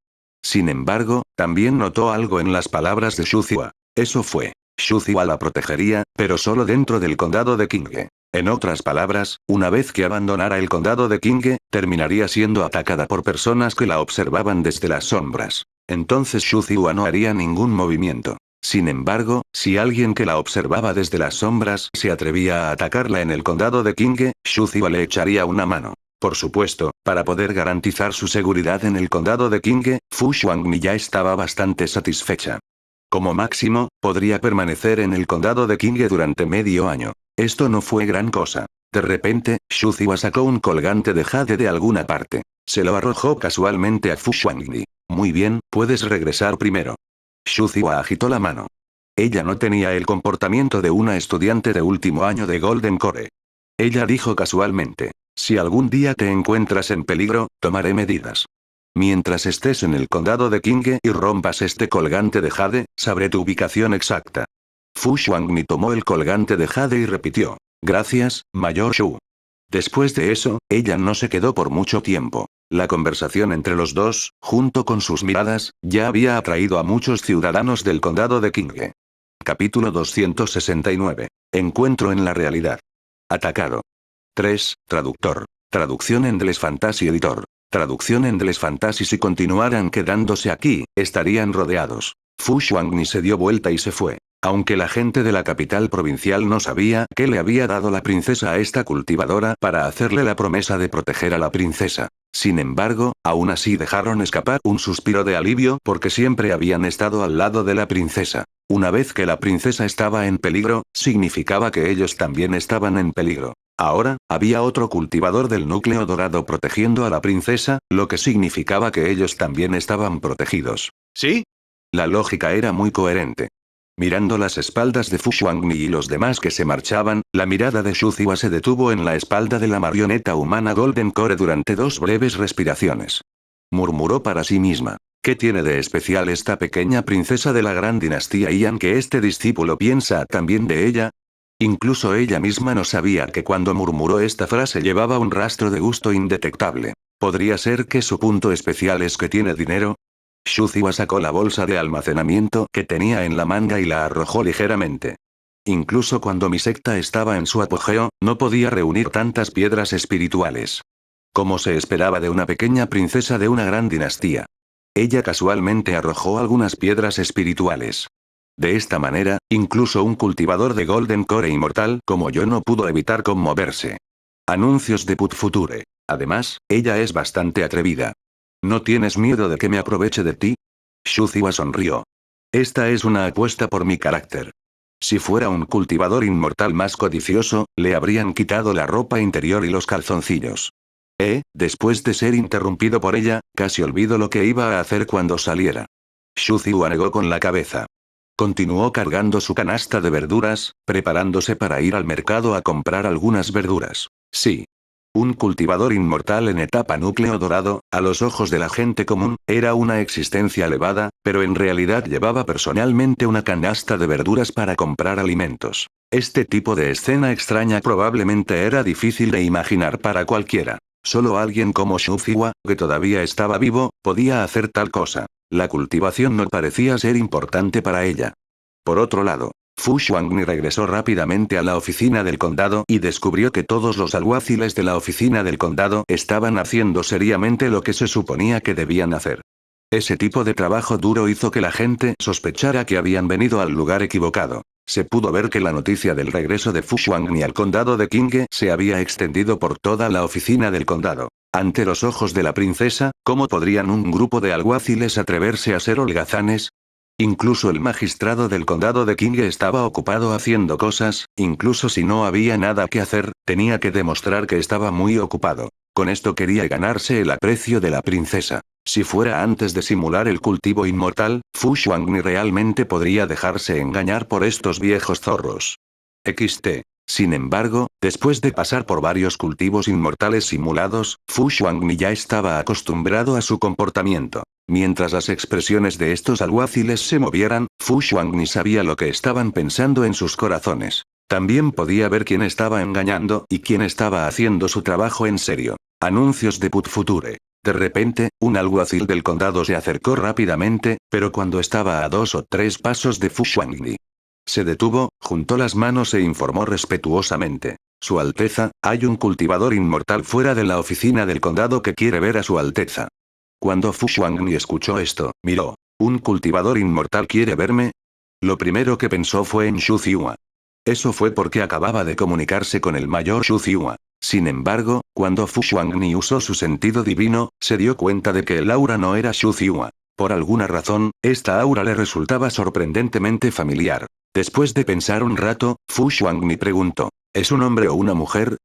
Sin embargo, también notó algo en las palabras de Xu Zihua. Eso fue. Xu Zihua la protegería, pero solo dentro del condado de Qinghe. En otras palabras, una vez que abandonara el condado de Qinghe, terminaría siendo atacada por personas que la observaban desde las sombras. Entonces Xu Zihua no haría ningún movimiento. Sin embargo, si alguien que la observaba desde las sombras se atrevía a atacarla en el condado de Qinghe, Xu Zihua le echaría una mano. Por supuesto, para poder garantizar su seguridad en el condado de Qinghe, Fu Xuanmi ya estaba bastante satisfecha. Como máximo, podría permanecer en el condado de Qinghe durante medio año. Esto no fue gran cosa. De repente, Xu Zihua sacó un colgante de jade de alguna parte. Se lo arrojó casualmente a Fu Xuanmi. Muy bien, puedes regresar primero. Xu Zihua agitó la mano. Ella no tenía el comportamiento de una estudiante de último año de Golden Core. Ella dijo casualmente: si algún día te encuentras en peligro, tomaré medidas. Mientras estés en el condado de Qinghe y rompas este colgante de jade, sabré tu ubicación exacta. Fu Xuanmi tomó el colgante de jade y repitió: gracias, Mayor Shu. Después de eso, ella no se quedó por mucho tiempo. La conversación entre los dos, junto con sus miradas, ya había atraído a muchos ciudadanos del condado de Qinghe. Capítulo 269. Encuentro en la realidad. Atacado. 3. Traductor. Traducción en Endless Fantasy Editor. Traducción en Endless Fantasy. Si continuaran quedándose aquí, estarían rodeados. Fu Xuanmi se dio vuelta y se fue. Aunque la gente de la capital provincial no sabía qué le había dado la princesa a esta cultivadora para hacerle la promesa de proteger a la princesa. Sin embargo, aún así dejaron escapar un suspiro de alivio porque siempre habían estado al lado de la princesa. Una vez que la princesa estaba en peligro, significaba que ellos también estaban en peligro. Ahora, había otro cultivador del núcleo dorado protegiendo a la princesa, lo que significaba que ellos también estaban protegidos. ¿Sí? La lógica era muy coherente. Mirando las espaldas de Fu Xuanmi y los demás que se marchaban, la mirada de Xu Zihua se detuvo en la espalda de la marioneta humana Golden Core durante 2 breves respiraciones. Murmuró para sí misma: ¿qué tiene de especial esta pequeña princesa de la gran dinastía Yan que este discípulo piensa también de ella? Incluso ella misma no sabía que cuando murmuró esta frase llevaba un rastro de gusto indetectable. ¿Podría ser que su punto especial es que tiene dinero? Xu Zihua sacó la bolsa de almacenamiento que tenía en la manga y la arrojó ligeramente. Incluso cuando mi secta estaba en su apogeo, no podía reunir tantas piedras espirituales. Como se esperaba de una pequeña princesa de una gran dinastía. Ella casualmente arrojó algunas piedras espirituales. De esta manera, incluso un cultivador de Golden Core inmortal como yo no pudo evitar conmoverse. Anuncios de Put Future. Además, ella es bastante atrevida. ¿No tienes miedo de que me aproveche de ti? Xu Zihua sonrió. Esta es una apuesta por mi carácter. Si fuera un cultivador inmortal más codicioso, le habrían quitado la ropa interior y los calzoncillos. Después de ser interrumpido por ella, casi olvido lo que iba a hacer cuando saliera. Xu Zihua negó con la cabeza. Continuó cargando su canasta de verduras, preparándose para ir al mercado a comprar algunas verduras. Sí. Un cultivador inmortal en etapa núcleo dorado, a los ojos de la gente común, era una existencia elevada, pero en realidad llevaba personalmente una canasta de verduras para comprar alimentos. Este tipo de escena extraña probablemente era difícil de imaginar para cualquiera. Solo alguien como Xu Zihua, que todavía estaba vivo, podía hacer tal cosa. La cultivación no parecía ser importante para ella. Por otro lado, Fu Xuanmi regresó rápidamente a la oficina del condado y descubrió que todos los alguaciles de la oficina del condado estaban haciendo seriamente lo que se suponía que debían hacer. Ese tipo de trabajo duro hizo que la gente sospechara que habían venido al lugar equivocado. Se pudo ver que la noticia del regreso de Fu Xuanmi al condado de Qinghe se había extendido por toda la oficina del condado. Ante los ojos de la princesa, ¿cómo podrían un grupo de alguaciles atreverse a ser holgazanes? Incluso el magistrado del condado de Qinghe estaba ocupado haciendo cosas, incluso si no había nada que hacer, tenía que demostrar que estaba muy ocupado. Con esto quería ganarse el aprecio de la princesa. Si fuera antes de simular el cultivo inmortal, Fu Xuanmi realmente podría dejarse engañar por estos viejos zorros. XT. Sin embargo, después de pasar por varios cultivos inmortales simulados, Fu Xuanmi ya estaba acostumbrado a su comportamiento. Mientras las expresiones de estos alguaciles se movieran, Fu Xuanmi sabía lo que estaban pensando en sus corazones. También podía ver quién estaba engañando y quién estaba haciendo su trabajo en serio. Anuncios de Put Future. De repente, un alguacil del condado se acercó rápidamente, pero cuando estaba a 2 o 3 pasos de Fu Xuanmi. Se detuvo, juntó las manos e informó respetuosamente. Su Alteza, hay un cultivador inmortal fuera de la oficina del condado que quiere ver a Su Alteza. Cuando Fu Xuanni escuchó esto, miró. ¿Un cultivador inmortal quiere verme? Lo primero que pensó fue en Xu Ziua. Eso fue porque acababa de comunicarse con el mayor Xu Ziua. Sin embargo, cuando Fu Xuanni usó su sentido divino, se dio cuenta de que el aura no era Xu Ziua. Por alguna razón, esta aura le resultaba sorprendentemente familiar. Después de pensar un rato, Fu Xuanni preguntó, ¿es un hombre o una mujer?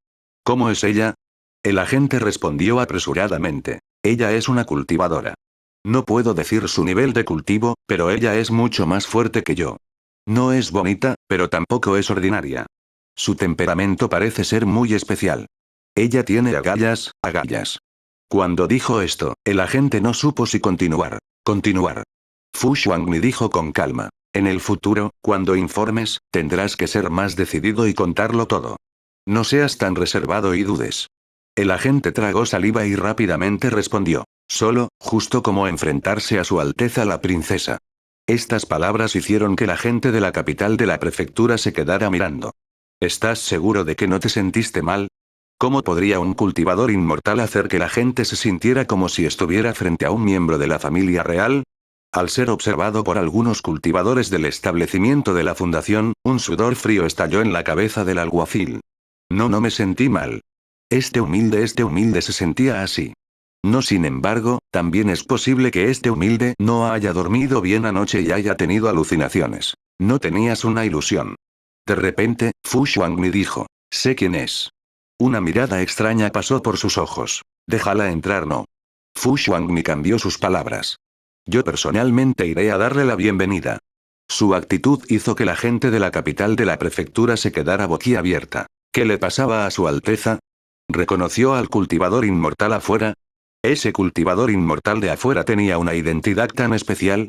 ¿Cómo es ella? El agente respondió apresuradamente. Ella es una cultivadora. No puedo decir su nivel de cultivo, pero ella es mucho más fuerte que yo. No es bonita, pero tampoco es ordinaria. Su temperamento parece ser muy especial. Ella tiene agallas, agallas. Cuando dijo esto, el agente no supo si continuar. Continuar. Fu Xuanni dijo con calma. En el futuro, cuando informes, tendrás que ser más decidido y contarlo todo. No seas tan reservado y dudes. El agente tragó saliva y rápidamente respondió. Solo, justo como enfrentarse a Su Alteza la princesa. Estas palabras hicieron que la gente de la capital de la prefectura se quedara mirando. ¿Estás seguro de que no te sentiste mal? ¿Cómo podría un cultivador inmortal hacer que la gente se sintiera como si estuviera frente a un miembro de la familia real? Al ser observado por algunos cultivadores del establecimiento de la fundación, un sudor frío estalló en la cabeza del alguacil. No me sentí mal. Este humilde se sentía así. No, sin embargo, también es posible que este humilde no haya dormido bien anoche y haya tenido alucinaciones. No tenías una ilusión. De repente, Fu Xuanni dijo, sé quién es. Una mirada extraña pasó por sus ojos. Déjala entrar, no. Fu Xuanni cambió sus palabras. Yo personalmente iré a darle la bienvenida. Su actitud hizo que la gente de la capital de la prefectura se quedara boquiabierta. ¿Qué le pasaba a Su Alteza? ¿Reconoció al cultivador inmortal afuera? ¿Ese cultivador inmortal de afuera tenía una identidad tan especial?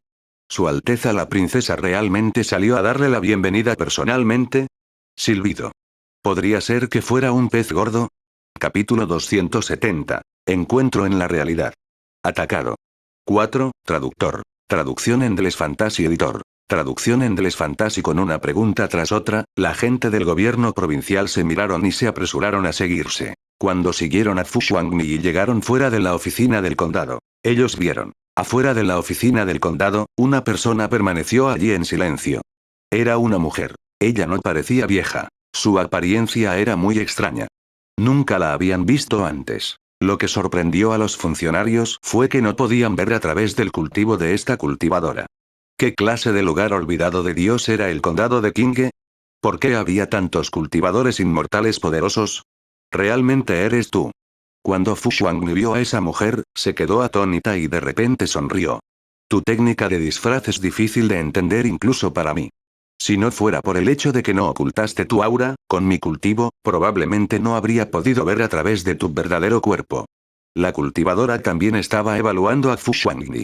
¿Su Alteza la princesa realmente salió a darle la bienvenida personalmente? Silbido. ¿Podría ser que fuera un pez gordo? Capítulo 270. Encuentro en la realidad. Atacado. 4. Traductor. Traducción en Endless Fantasy Editor. Traducción en Endless Fantasy. Con una pregunta tras otra, la gente del gobierno provincial se miraron y se apresuraron a seguirse. Cuando siguieron a Fu Xuanni y llegaron fuera de la oficina del condado, ellos vieron. Afuera de la oficina del condado, una persona permaneció allí en silencio. Era una mujer. Ella no parecía vieja. Su apariencia era muy extraña. Nunca la habían visto antes. Lo que sorprendió a los funcionarios fue que no podían ver a través del cultivo de esta cultivadora. ¿Qué clase de lugar olvidado de Dios era el condado de Qinghe? ¿Por qué había tantos cultivadores inmortales poderosos? ¿Realmente eres tú? Cuando Fu Xuanni vio a esa mujer, se quedó atónita y de repente sonrió. Tu técnica de disfraz es difícil de entender incluso para mí. Si no fuera por el hecho de que no ocultaste tu aura, con mi cultivo, probablemente no habría podido ver a través de tu verdadero cuerpo. La cultivadora también estaba evaluando a Fu Xuanni.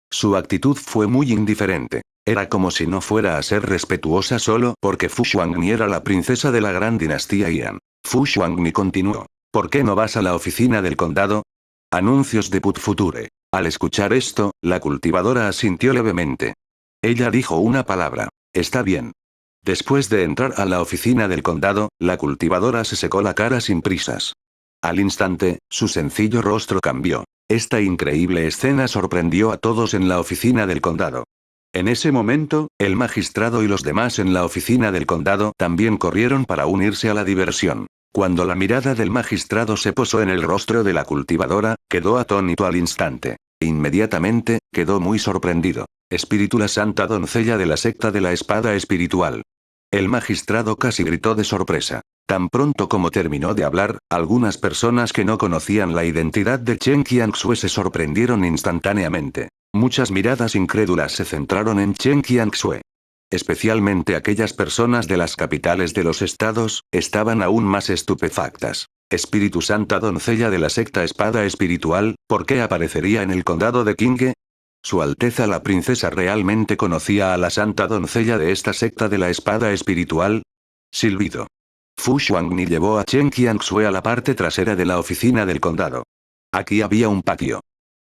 Su actitud fue muy indiferente. Era como si no fuera a ser respetuosa solo porque Fu Xuanni era la princesa de la gran dinastía Yan. Fu Xuanni continuó. ¿Por qué no vas a la oficina del condado? Anuncios de Put Future. Al escuchar esto, la cultivadora asintió levemente. Ella dijo una palabra. Está bien. Después de entrar a la oficina del condado, la cultivadora se secó la cara sin prisas. Al instante, su sencillo rostro cambió. Esta increíble escena sorprendió a todos en la oficina del condado. En ese momento, el magistrado y los demás en la oficina del condado también corrieron para unirse a la diversión. Cuando la mirada del magistrado se posó en el rostro de la cultivadora, quedó atónito al instante. Inmediatamente, quedó muy sorprendido. Espíritu, la santa doncella de la secta de la espada espiritual. El magistrado casi gritó de sorpresa. Tan pronto como terminó de hablar, algunas personas que no conocían la identidad de Chen Qianxue se sorprendieron instantáneamente. Muchas miradas incrédulas se centraron en Chen Qianxue. Especialmente aquellas personas de las capitales de los estados, estaban aún más estupefactas. Espíritu, santa doncella de la secta espada espiritual, ¿por qué aparecería en el condado de Qinghe? Su Alteza la princesa realmente conocía a la santa doncella de esta secta de la espada espiritual. Silbido. Fu Xuanni llevó a Chen Qianxue a la parte trasera de la oficina del condado. Aquí había un patio.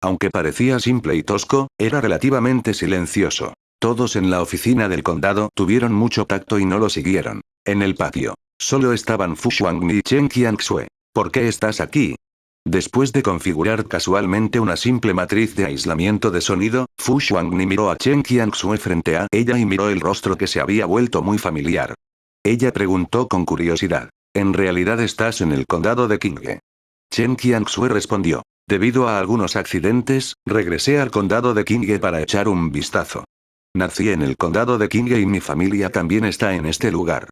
Aunque parecía simple y tosco, era relativamente silencioso. Todos en la oficina del condado tuvieron mucho tacto y no lo siguieron. En el patio, solo estaban Fu Xuangni y Chen Qianxue. ¿Por qué estás aquí? Después de configurar casualmente una simple matriz de aislamiento de sonido, Fu Xuangni miró a Chen Qianxue frente a ella y miró el rostro que se había vuelto muy familiar. Ella preguntó con curiosidad. ¿En realidad estás en el condado de Qinghe? Chen Qianxue respondió. Debido a algunos accidentes, regresé al condado de Qinghe para echar un vistazo. Nací en el condado de Qinghe y mi familia también está en este lugar.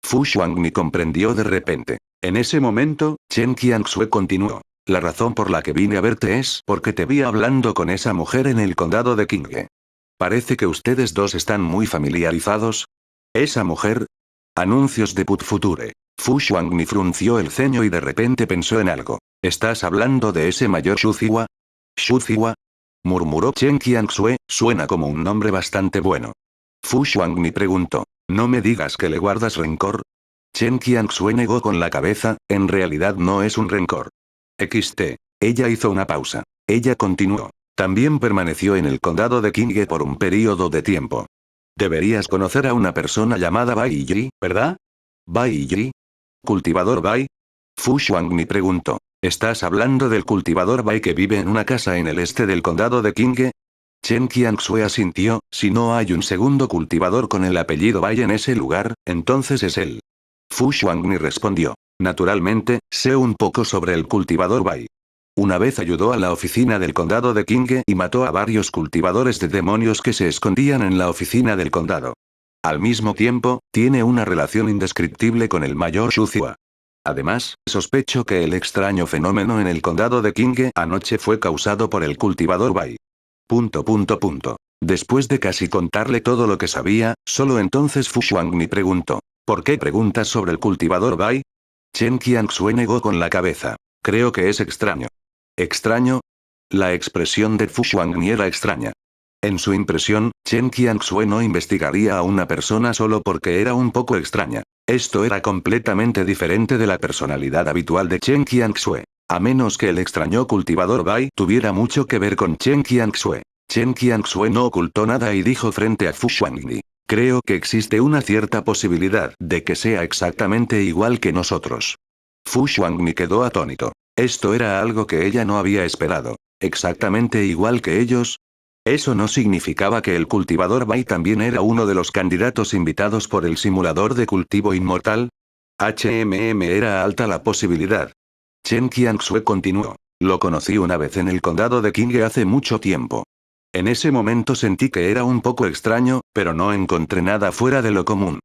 Fu Xuangni comprendió de repente. En ese momento, Chen Qianxue continuó. La razón por la que vine a verte es porque te vi hablando con esa mujer en el condado de Qinghe. Parece que ustedes dos están muy familiarizados. ¿Esa mujer? Anuncios de Put Future. Fu Xuangni frunció el ceño y de repente pensó en algo. ¿Estás hablando de ese mayor Shuziwa? ¿Shuziwa? Murmuró Chen Qianxue, suena como un nombre bastante bueno. Fu Xuangni preguntó. ¿No me digas que le guardas rencor? Chen Qianxue negó con la cabeza, en realidad no es un rencor. XT. Ella hizo una pausa. Ella continuó. También permaneció en el condado de Qinghe por un período de tiempo. Deberías conocer a una persona llamada Bai Yi, ¿verdad? ¿Bai Yi? ¿Cultivador Bai? Fu Xuangni preguntó. ¿Estás hablando del cultivador Bai que vive en una casa en el este del condado de Qinghe? Chen Qianxue asintió, si no hay un segundo cultivador con el apellido Bai en ese lugar, entonces es él. Fu Xuangni respondió. Naturalmente, sé un poco sobre el cultivador Bai. Una vez ayudó a la oficina del condado de Qinghe y mató a varios cultivadores de demonios que se escondían en la oficina del condado. Al mismo tiempo, tiene una relación indescriptible con el mayor Shuziwa. Además, sospecho que el extraño fenómeno en el condado de Qinghe anoche fue causado por el cultivador Bai. ... Después de casi contarle todo lo que sabía, solo entonces Fu Xuangni preguntó. ¿Por qué preguntas sobre el cultivador Bai? Chen Qianxue negó con la cabeza. Creo que es extraño. ¿Extraño? La expresión de Fu Xuangni era extraña. En su impresión, Chen Qianxue no investigaría a una persona solo porque era un poco extraña. Esto era completamente diferente de la personalidad habitual de Chen Qianxue. A menos que el extraño cultivador Bai tuviera mucho que ver con Chen Qianxue. Chen Qianxue no ocultó nada y dijo frente a Fu Xuangni. Creo que existe una cierta posibilidad de que sea exactamente igual que nosotros. Fu Xuangni quedó atónito. Esto era algo que ella no había esperado. ¿Exactamente igual que ellos? ¿Eso no significaba que el cultivador Bai también era uno de los candidatos invitados por el simulador de cultivo inmortal? Era alta la posibilidad. Chen Qianxue continuó. Lo conocí una vez en el condado de Qinghe hace mucho tiempo. En ese momento sentí que era un poco extraño, pero no encontré nada fuera de lo común.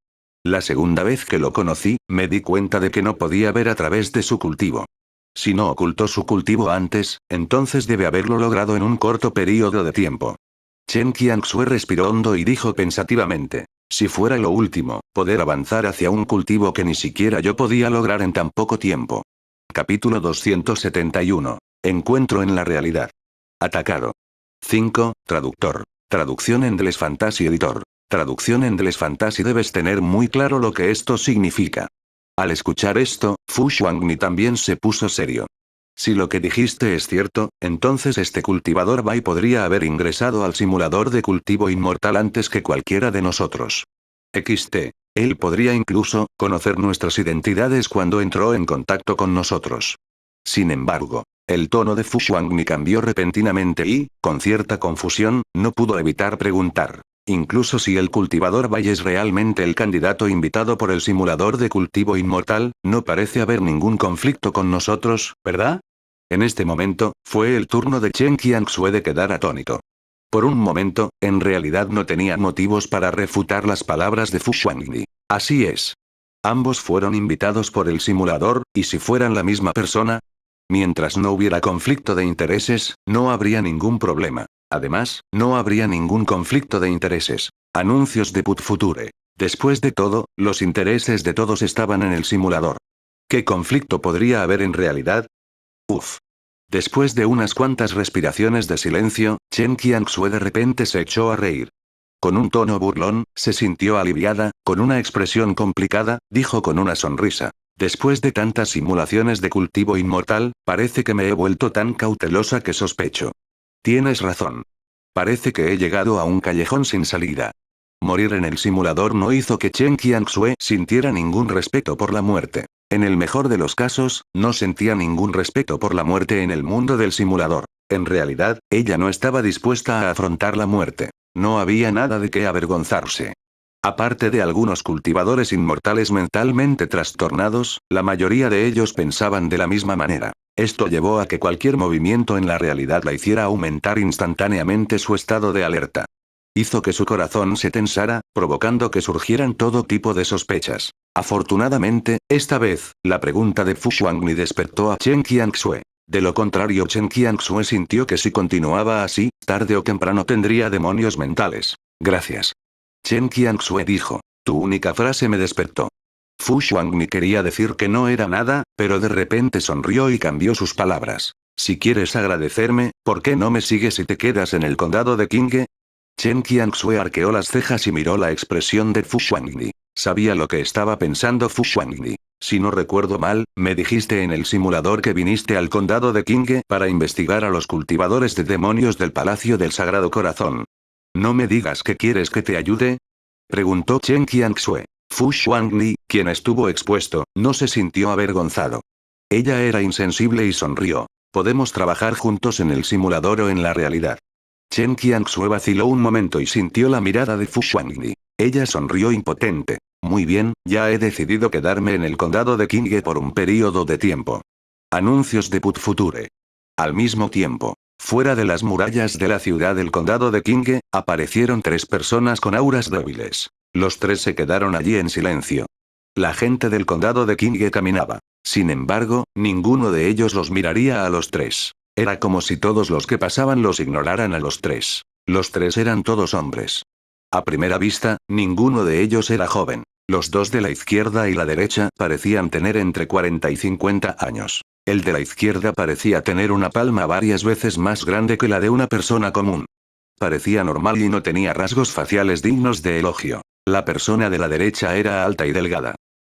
La segunda vez que lo conocí, me di cuenta de que no podía ver a través de su cultivo. Si no ocultó su cultivo antes, entonces debe haberlo logrado en un corto periodo de tiempo. Chen Qianxue respiró hondo y dijo pensativamente. Si fuera lo último, poder avanzar hacia un cultivo que ni siquiera yo podía lograr en tan poco tiempo. Capítulo 271. Encuentro en la realidad. Atacado. 5. Traductor. Traducción en Deleuze Fantasy Editor. Traducción en Deleuze Fantasy. Debes tener muy claro lo que esto significa. Al escuchar esto, Fu Xuangni también se puso serio. Si lo que dijiste es cierto, entonces este cultivador Bai podría haber ingresado al simulador de cultivo inmortal antes que cualquiera de nosotros. XT. Él podría incluso conocer nuestras identidades cuando entró en contacto con nosotros. Sin embargo, el tono de Fu Xuangni cambió repentinamente y, con cierta confusión, no pudo evitar preguntar. Incluso si el cultivador Bai es realmente el candidato invitado por el simulador de cultivo inmortal, no parece haber ningún conflicto con nosotros, ¿verdad? En este momento, fue el turno de Chen Qianxue de quedar atónito. Por un momento, en realidad no tenía motivos para refutar las palabras de Fu Xuangni. Así es. Ambos fueron invitados por el simulador, y si fueran la misma persona, mientras no hubiera conflicto de intereses, no habría ningún problema. Además, no habría ningún conflicto de intereses. Anuncios de Put Future. Después de todo, los intereses de todos estaban en el simulador. ¿Qué conflicto podría haber en realidad? Uf. Después de unas cuantas respiraciones de silencio, Chen Qianxue de repente se echó a reír. Con un tono burlón, se sintió aliviada, con una expresión complicada, dijo con una sonrisa. Después de tantas simulaciones de cultivo inmortal, parece que me he vuelto tan cautelosa que sospecho. Tienes razón. Parece que he llegado a un callejón sin salida. Morir en el simulador no hizo que Chen Qianxue sintiera ningún respeto por la muerte. En el mejor de los casos, no sentía ningún respeto por la muerte en el mundo del simulador. En realidad, ella no estaba dispuesta a afrontar la muerte. No había nada de qué avergonzarse. Aparte de algunos cultivadores inmortales mentalmente trastornados, la mayoría de ellos pensaban de la misma manera. Esto llevó a que cualquier movimiento en la realidad la hiciera aumentar instantáneamente su estado de alerta. Hizo que su corazón se tensara, provocando que surgieran todo tipo de sospechas. Afortunadamente, esta vez, la pregunta de Fu Xuanli despertó a Chen Qianxue. De lo contrario, Chen Qianxue sintió que si continuaba así, tarde o temprano tendría demonios mentales. Gracias. Chen Qianxue dijo. Tu única frase me despertó. Fu Xuanli quería decir que no era nada, pero de repente sonrió y cambió sus palabras. Si quieres agradecerme, ¿por qué no me sigues y te quedas en el condado de Qinghe? Chen Qianxue arqueó las cejas y miró la expresión de Fu Xuanli. Sabía lo que estaba pensando Fu Xuanli. Si no recuerdo mal, me dijiste en el simulador que viniste al condado de Qinghe para investigar a los cultivadores de demonios del Palacio del Sagrado Corazón. ¿No me digas que quieres que te ayude? Preguntó Chen Qianxue. Fu Xuanli, quien estuvo expuesto, no se sintió avergonzado. Ella era insensible y sonrió. Podemos trabajar juntos en el simulador o en la realidad. Chen Qianxue vaciló un momento y sintió la mirada de Fu Xuanli. Ella sonrió impotente. Muy bien, ya he decidido quedarme en el condado de Qinghe por un período de tiempo. Anuncios de Put Future. Al mismo tiempo, fuera de las murallas de la ciudad del condado de Qinghe, aparecieron 3 personas con auras débiles. Los 3 se quedaron allí en silencio. La gente del condado de Qinghe caminaba. Sin embargo, ninguno de ellos los miraría a los 3. Era como si todos los que pasaban los ignoraran a los 3. Los 3 eran todos hombres. A primera vista, ninguno de ellos era joven. Los 2 de la izquierda y la derecha parecían tener entre 40 y 50 años. El de la izquierda parecía tener una palma varias veces más grande que la de una persona común. Parecía normal y no tenía rasgos faciales dignos de elogio. La persona de la derecha era alta y delgada.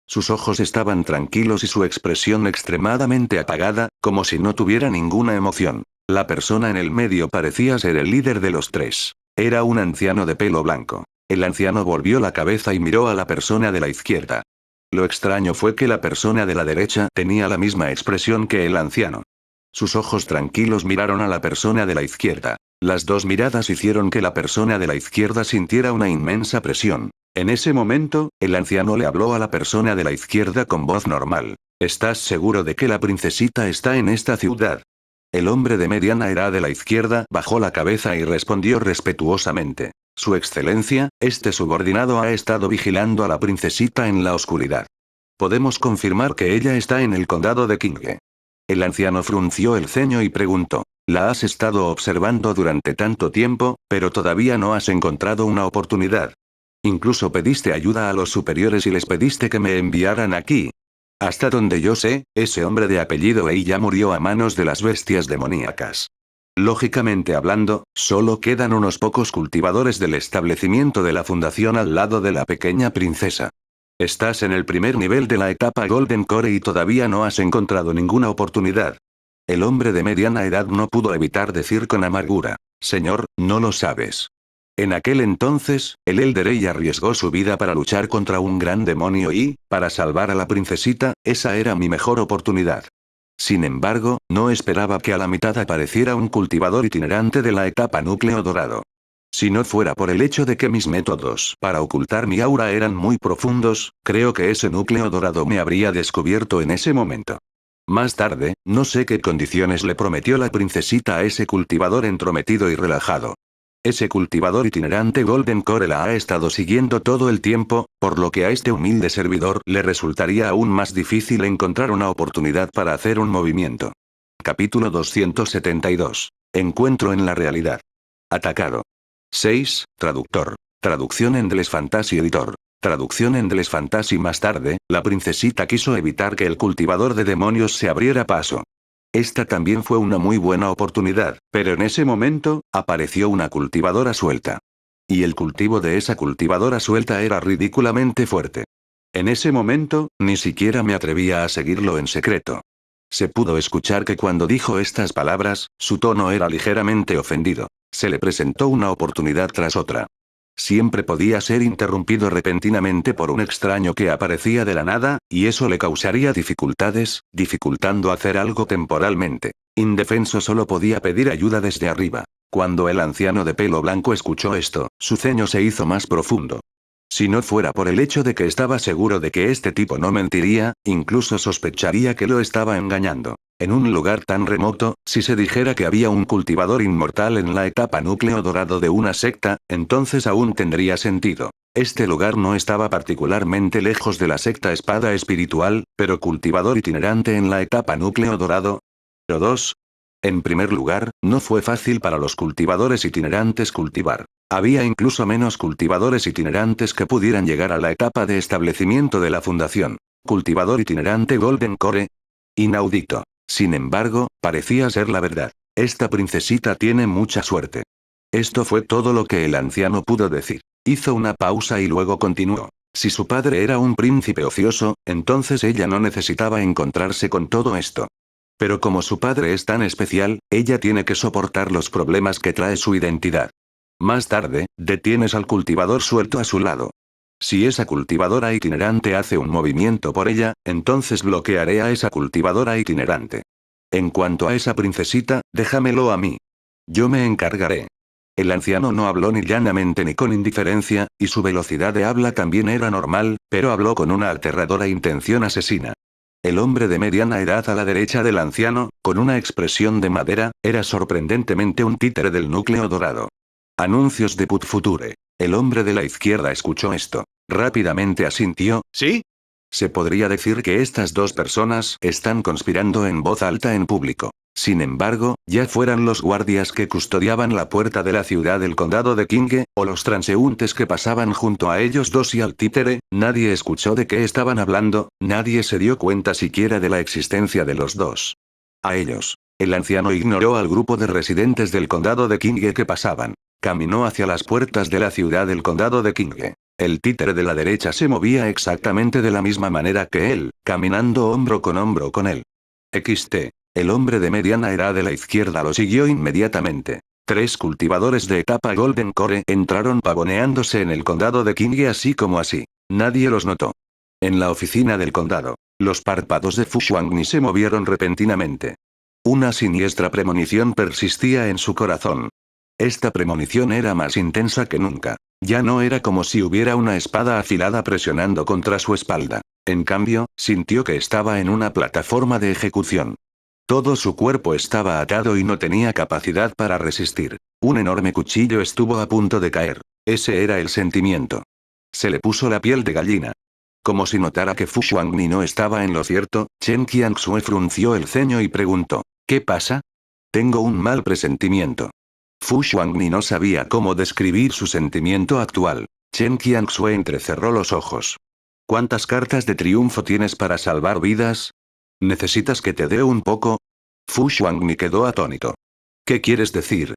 Sus ojos estaban tranquilos y su expresión extremadamente apagada, como si no tuviera ninguna emoción. La persona en el medio parecía ser el líder de los 3. Era un anciano de pelo blanco. El anciano volvió la cabeza y miró a la persona de la izquierda. Lo extraño fue que la persona de la derecha tenía la misma expresión que el anciano. Sus ojos tranquilos miraron a la persona de la izquierda. Las 2 miradas hicieron que la persona de la izquierda sintiera una inmensa presión. En ese momento, el anciano le habló a la persona de la izquierda con voz normal. ¿Estás seguro de que la princesita está en esta ciudad? El hombre de mediana edad de la izquierda bajó la cabeza y respondió respetuosamente. Su excelencia, este subordinado ha estado vigilando a la princesita en la oscuridad. Podemos confirmar que ella está en el condado de Qinghe. El anciano frunció el ceño y preguntó. La has estado observando durante tanto tiempo, pero todavía no has encontrado una oportunidad. Incluso pediste ayuda a los superiores y les pediste que me enviaran aquí. Hasta donde yo sé, ese hombre de apellido Wei ya murió a manos de las bestias demoníacas. Lógicamente hablando, solo quedan unos pocos cultivadores del establecimiento de la fundación al lado de la pequeña princesa. Estás en el primer nivel de la etapa Golden Core y todavía no has encontrado ninguna oportunidad. El hombre de mediana edad no pudo evitar decir con amargura. Señor, no lo sabes. En aquel entonces, el Elder Ei arriesgó su vida para luchar contra un gran demonio y, para salvar a la princesita, esa era mi mejor oportunidad. Sin embargo, no esperaba que a la mitad apareciera un cultivador itinerante de la etapa núcleo dorado. Si no fuera por el hecho de que mis métodos para ocultar mi aura eran muy profundos, creo que ese núcleo dorado me habría descubierto en ese momento. Más tarde, no sé qué condiciones le prometió la princesita a ese cultivador entrometido y relajado. Ese cultivador itinerante Golden Core la ha estado siguiendo todo el tiempo, por lo que a este humilde servidor le resultaría aún más difícil encontrar una oportunidad para hacer un movimiento. Capítulo 272. Encuentro en la realidad. Atacado. 6. Traductor. Traducción en Deles Fantasy Editor. Traducción en Deles Fantasy. Más tarde, la princesita quiso evitar que el cultivador de demonios se abriera paso. Esta también fue una muy buena oportunidad, pero en ese momento, apareció una cultivadora suelta. Y el cultivo de esa cultivadora suelta era ridículamente fuerte. En ese momento, ni siquiera me atrevía a seguirlo en secreto. Se pudo escuchar que cuando dijo estas palabras, su tono era ligeramente ofendido. Se le presentó una oportunidad tras otra. Siempre podía ser interrumpido repentinamente por un extraño que aparecía de la nada, y eso le causaría dificultades, dificultando hacer algo temporalmente. Indefenso solo podía pedir ayuda desde arriba. Cuando el anciano de pelo blanco escuchó esto, su ceño se hizo más profundo. Si no fuera por el hecho de que estaba seguro de que este tipo no mentiría, incluso sospecharía que lo estaba engañando. En un lugar tan remoto, si se dijera que había un cultivador inmortal en la etapa núcleo dorado de una secta, entonces aún tendría sentido. Este lugar no estaba particularmente lejos de la secta espada espiritual, pero cultivador itinerante en la etapa núcleo dorado. Pero 2. En primer lugar, no fue fácil para los cultivadores itinerantes cultivar. Había incluso menos cultivadores itinerantes que pudieran llegar a la etapa de establecimiento de la fundación. Cultivador itinerante Golden Core. Inaudito. Sin embargo, parecía ser la verdad. Esta princesita tiene mucha suerte. Esto fue todo lo que el anciano pudo decir. Hizo una pausa y luego continuó. Si su padre era un príncipe ocioso, entonces ella no necesitaba encontrarse con todo esto. Pero como su padre es tan especial, ella tiene que soportar los problemas que trae su identidad. Más tarde, detienes al cultivador suelto a su lado. Si esa cultivadora itinerante hace un movimiento por ella, entonces bloquearé a esa cultivadora itinerante. En cuanto a esa princesita, déjamelo a mí. Yo me encargaré. El anciano no habló ni llanamente ni con indiferencia, y su velocidad de habla también era normal, pero habló con una aterradora intención asesina. El hombre de mediana edad a la derecha del anciano, con una expresión de madera, era sorprendentemente un títere del núcleo dorado. Anuncios de Put Future. El hombre de la izquierda escuchó esto. Rápidamente asintió. ¿Sí? Se podría decir que estas dos personas están conspirando en voz alta en público. Sin embargo, ya fueran los guardias que custodiaban la puerta de la ciudad del condado de Kinge, o los transeúntes que pasaban junto a ellos dos y al títere, nadie escuchó de qué estaban hablando, nadie se dio cuenta siquiera de la existencia de los dos. A ellos. El anciano ignoró al grupo de residentes del condado de Kinge que pasaban. Caminó hacia las puertas de la ciudad del condado de Kinge. El títere de la derecha se movía exactamente de la misma manera que él, caminando hombro con hombro con él. XT. El hombre de mediana edad de la izquierda lo siguió inmediatamente. 3 cultivadores de etapa Golden Core entraron pavoneándose en el condado de Kinge así como así. Nadie los notó. En la oficina del condado, los párpados de Fu Xuangni se movieron repentinamente. Una siniestra premonición persistía en su corazón. Esta premonición era más intensa que nunca. Ya no era como si hubiera una espada afilada presionando contra su espalda. En cambio, sintió que estaba en una plataforma de ejecución. Todo su cuerpo estaba atado y no tenía capacidad para resistir. Un enorme cuchillo estuvo a punto de caer. Ese era el sentimiento. Se le puso la piel de gallina. Como si notara que Fu Xuangni no estaba en lo cierto, Chen Qianxue frunció el ceño y preguntó: ¿Qué pasa? Tengo un mal presentimiento. Fu Xuangni no sabía cómo describir su sentimiento actual. Chen Qianxue entrecerró los ojos. ¿Cuántas cartas de triunfo tienes para salvar vidas? ¿Necesitas que te dé un poco? Fu Xuangni quedó atónito. ¿Qué quieres decir?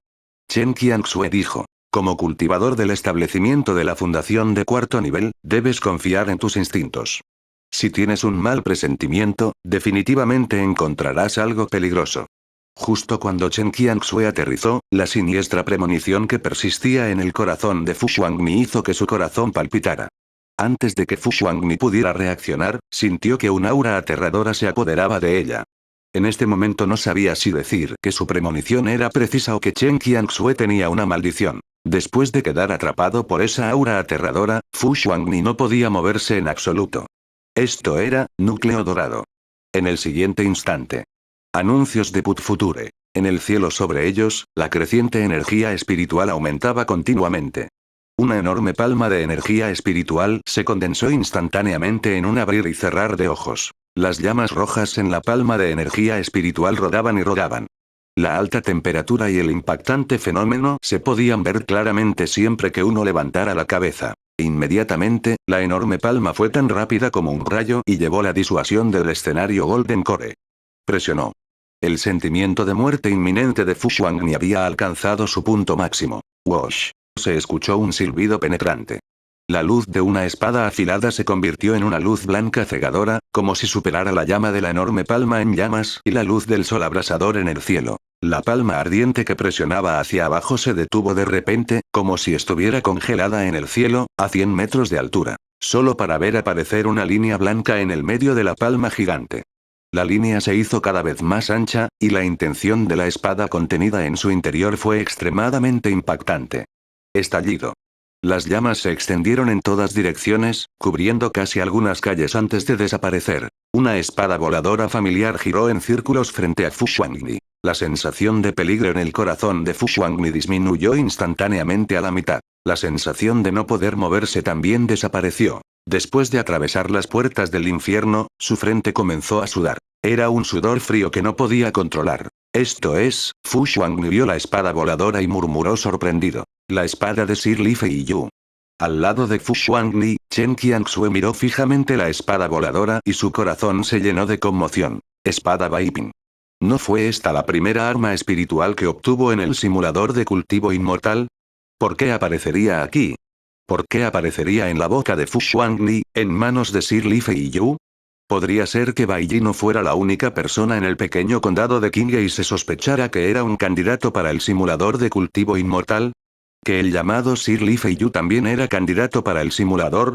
Chen Qianxue dijo. Como cultivador del establecimiento de la fundación de cuarto nivel, debes confiar en tus instintos. Si tienes un mal presentimiento, definitivamente encontrarás algo peligroso. Justo cuando Chen Qianxue aterrizó, la siniestra premonición que persistía en el corazón de Fu Xuangni hizo que su corazón palpitara. Antes de que Fu Xuangni pudiera reaccionar, sintió que un aura aterradora se apoderaba de ella. En este momento no sabía si decir que su premonición era precisa o que Chen Qianxue tenía una maldición. Después de quedar atrapado por esa aura aterradora, Fu Xuangni no podía moverse en absoluto. Esto era, núcleo dorado. En el siguiente instante. Anuncios de Put Future. En el cielo sobre ellos, la creciente energía espiritual aumentaba continuamente. Una enorme palma de energía espiritual se condensó instantáneamente en un abrir y cerrar de ojos. Las llamas rojas en la palma de energía espiritual rodaban y rodaban. La alta temperatura y el impactante fenómeno se podían ver claramente siempre que uno levantara la cabeza. Inmediatamente, la enorme palma fue tan rápida como un rayo y llevó la disuasión del escenario Golden Core. Presionó. El sentimiento de muerte inminente de Fu Xuangni había alcanzado su punto máximo. Wosh. Se escuchó un silbido penetrante. La luz de una espada afilada se convirtió en una luz blanca cegadora, como si superara la llama de la enorme palma en llamas y la luz del sol abrasador en el cielo. La palma ardiente que presionaba hacia abajo se detuvo de repente, como si estuviera congelada en el cielo, a 100 metros de altura, solo para ver aparecer una línea blanca en el medio de la palma gigante. La línea se hizo cada vez más ancha, y la intención de la espada contenida en su interior fue extremadamente impactante. Estallido. Las llamas se extendieron en todas direcciones, cubriendo casi algunas calles antes de desaparecer. Una espada voladora familiar giró en círculos frente a Fu Xuangni. La sensación de peligro en el corazón de Fu Xuangni disminuyó instantáneamente a la mitad. La sensación de no poder moverse también desapareció. Después de atravesar las puertas del infierno, su frente comenzó a sudar. Era un sudor frío que no podía controlar. Esto es, Fu Xuangni vio la espada voladora y murmuró sorprendido. La espada de Sir Li Feiyu. Al lado de Fu Xuangni, Chen Qianxue miró fijamente la espada voladora y su corazón se llenó de conmoción. Espada Baiping. ¿No fue esta la primera arma espiritual que obtuvo en el simulador de cultivo inmortal? ¿Por qué aparecería aquí? ¿Por qué aparecería en la boca de Fu Xuangni, en manos de Sir Li Feiyu? ¿Podría ser que Bai Yi no fuera la única persona en el pequeño condado de Qinghe y se sospechara que era un candidato para el simulador de cultivo inmortal? ¿Que el llamado Sir Li Feiyu también era candidato para el simulador?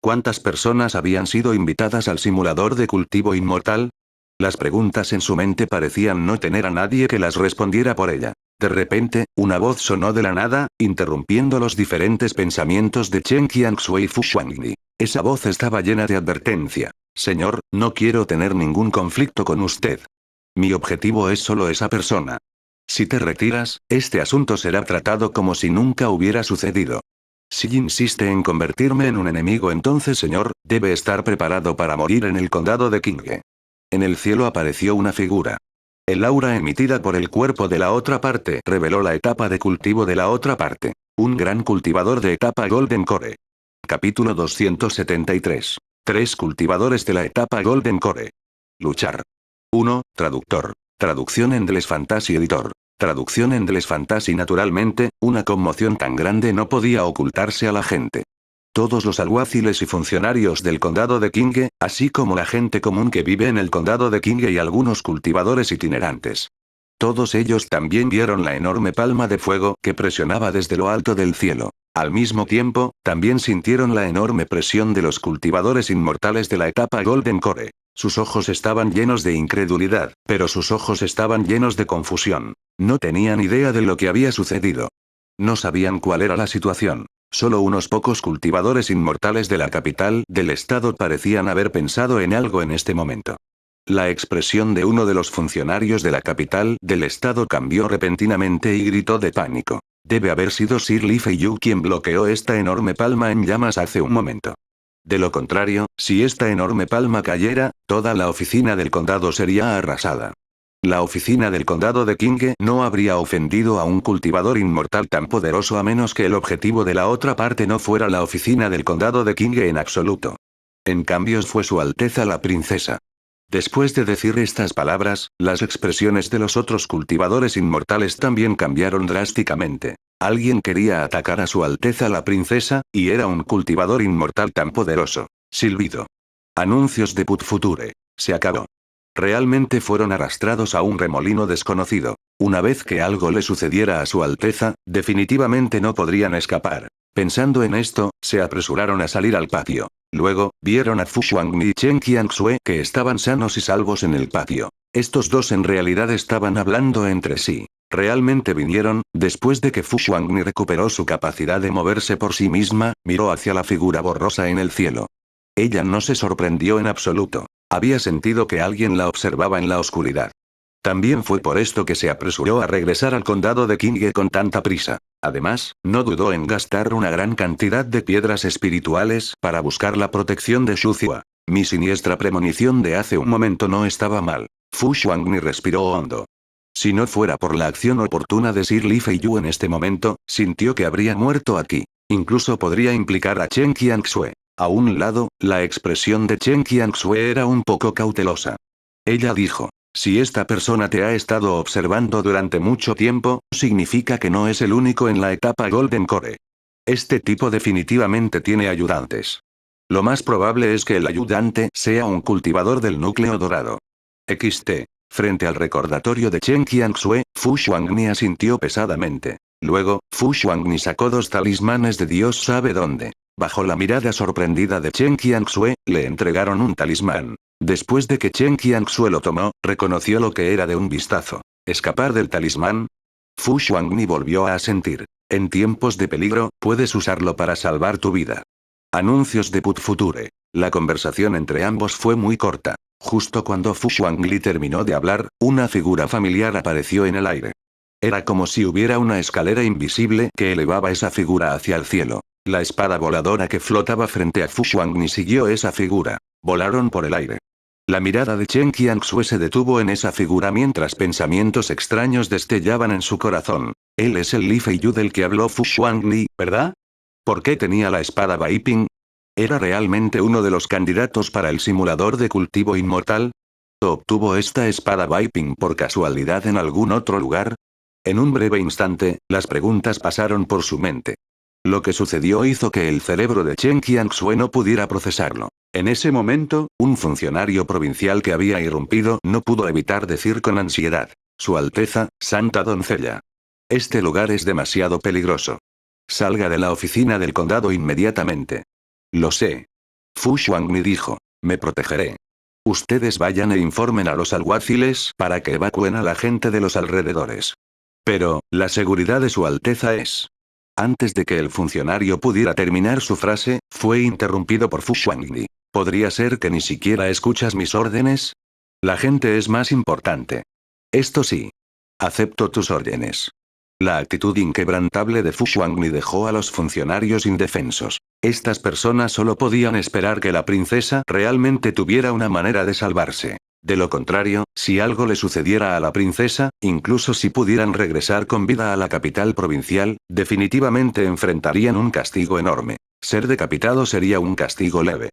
¿Cuántas personas habían sido invitadas al simulador de cultivo inmortal? Las preguntas en su mente parecían no tener a nadie que las respondiera por ella. De repente, una voz sonó de la nada, interrumpiendo los diferentes pensamientos de Chen Qianxue y Fu Xuangni. Esa voz estaba llena de advertencia. Señor, no quiero tener ningún conflicto con usted. Mi objetivo es solo esa persona. Si te retiras, este asunto será tratado como si nunca hubiera sucedido. Si insiste en convertirme en un enemigo, entonces, señor, debe estar preparado para morir en el condado de Qinghe. En el cielo apareció una figura. El aura emitida por el cuerpo de la otra parte reveló la etapa de cultivo de la otra parte. Un gran cultivador de etapa Golden Core. Capítulo 273. 3 cultivadores de la etapa Golden Core. Luchar. 1. Traductor. Traducción en Endless Fantasy Editor. Traducción en Endless Fantasy. Naturalmente, una conmoción tan grande no podía ocultarse a la gente. Todos los alguaciles y funcionarios del condado de Qinghe, así como la gente común que vive en el condado de Qinghe y algunos cultivadores itinerantes. Todos ellos también vieron la enorme palma de fuego que presionaba desde lo alto del cielo. Al mismo tiempo, también sintieron la enorme presión de los cultivadores inmortales de la etapa Golden Core. Sus ojos estaban llenos de incredulidad, pero sus ojos estaban llenos de confusión. No tenían idea de lo que había sucedido. No sabían cuál era la situación. Solo unos pocos cultivadores inmortales de la capital del estado parecían haber pensado en algo en este momento. La expresión de uno de los funcionarios de la capital del estado cambió repentinamente y gritó de pánico. Debe haber sido Sir Li Feiyu quien bloqueó esta enorme palma en llamas hace un momento. De lo contrario, si esta enorme palma cayera, toda la oficina del condado sería arrasada. La oficina del condado de Qinghe no habría ofendido a un cultivador inmortal tan poderoso a menos que el objetivo de la otra parte no fuera la oficina del condado de Qinghe en absoluto. En cambio fue Su Alteza la princesa. Después de decir estas palabras, las expresiones de los otros cultivadores inmortales también cambiaron drásticamente. Alguien quería atacar a Su Alteza la princesa, y era un cultivador inmortal tan poderoso. Silbido. Anuncios de Put Future. Se acabó. Realmente fueron arrastrados a un remolino desconocido. Una vez que algo le sucediera a Su Alteza, definitivamente no podrían escapar. Pensando en esto, se apresuraron a salir al patio. Luego, vieron a Fu Xuangni y Chen Qianxue que estaban sanos y salvos en el patio. Estos dos en realidad estaban hablando entre sí. Realmente vinieron, después de que Fu Xuangni recuperó su capacidad de moverse por sí misma, miró hacia la figura borrosa en el cielo. Ella no se sorprendió en absoluto. Había sentido que alguien la observaba en la oscuridad. También fue por esto que se apresuró a regresar al condado de Qinghe con tanta prisa. Además, no dudó en gastar una gran cantidad de piedras espirituales para buscar la protección de Shuxia. Mi siniestra premonición de hace un momento no estaba mal. Fu Xuangni respiró hondo. Si no fuera por la acción oportuna de Sir Li Feiyu en este momento, sintió que habría muerto aquí. Incluso podría implicar a Chen Qianxue. A un lado, la expresión de Chen Qianxue era un poco cautelosa. Ella dijo: si esta persona te ha estado observando durante mucho tiempo, significa que no es el único en la etapa Golden Core. Este tipo definitivamente tiene ayudantes. Lo más probable es que el ayudante sea un cultivador del núcleo dorado. XT. Frente al recordatorio de Chen Qianxue, Fu Xuangni asintió pesadamente. Luego, Fu Xuangni sacó 2 talismanes de Dios sabe dónde. Bajo la mirada sorprendida de Chen Qianxue, le entregaron un talismán. Después de que Chen Qianxue lo tomó, reconoció lo que era de un vistazo. ¿Escapar del talismán? Fu Xuangni volvió a asentir. En tiempos de peligro, puedes usarlo para salvar tu vida. Anuncios de Put Future. La conversación entre ambos fue muy corta. Justo cuando Fu Xuangli terminó de hablar, una figura familiar apareció en el aire. Era como si hubiera una escalera invisible que elevaba esa figura hacia el cielo. La espada voladora que flotaba frente a Fu Xuangni siguió esa figura. Volaron por el aire. La mirada de Chen Qianxue se detuvo en esa figura mientras pensamientos extraños destellaban en su corazón. Él es el Li Feiyu del que habló Fu Xuangli, ¿verdad? ¿Por qué tenía la espada Baiping? ¿Era realmente uno de los candidatos para el simulador de cultivo inmortal? ¿O obtuvo esta espada Baiping por casualidad en algún otro lugar? En un breve instante, las preguntas pasaron por su mente. Lo que sucedió hizo que el cerebro de Chen Qianxue no pudiera procesarlo. En ese momento, un funcionario provincial que había irrumpido no pudo evitar decir con ansiedad: Su Alteza, Santa Doncella. Este lugar es demasiado peligroso. Salga de la oficina del condado inmediatamente. Lo sé. Fu Xuangni dijo. Me protegeré. Ustedes vayan e informen a los alguaciles para que evacúen a la gente de los alrededores. Pero, la seguridad de Su Alteza es... Antes de que el funcionario pudiera terminar su frase, fue interrumpido por Fu Xuangni. ¿Podría ser que ni siquiera escuchas mis órdenes? La gente es más importante. Esto sí. Acepto tus órdenes. La actitud inquebrantable de Fu Xuangni dejó a los funcionarios indefensos. Estas personas solo podían esperar que la princesa realmente tuviera una manera de salvarse. De lo contrario, si algo le sucediera a la princesa, incluso si pudieran regresar con vida a la capital provincial, definitivamente enfrentarían un castigo enorme. Ser decapitado sería un castigo leve.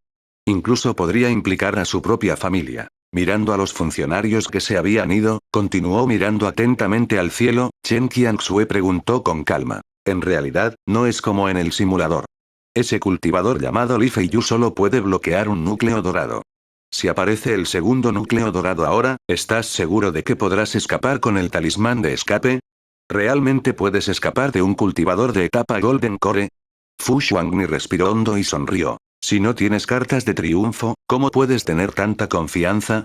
Incluso podría implicar a su propia familia. Mirando a los funcionarios que se habían ido, continuó mirando atentamente al cielo. Chen Qianxue preguntó con calma. En realidad, no es como en el simulador. Ese cultivador llamado Li Feiyu solo puede bloquear un núcleo dorado. Si aparece el segundo núcleo dorado ahora, ¿estás seguro de que podrás escapar con el talismán de escape? ¿Realmente puedes escapar de un cultivador de etapa Golden Core? Fu Xuangni respiró hondo y sonrió. Si no tienes cartas de triunfo, ¿cómo puedes tener tanta confianza?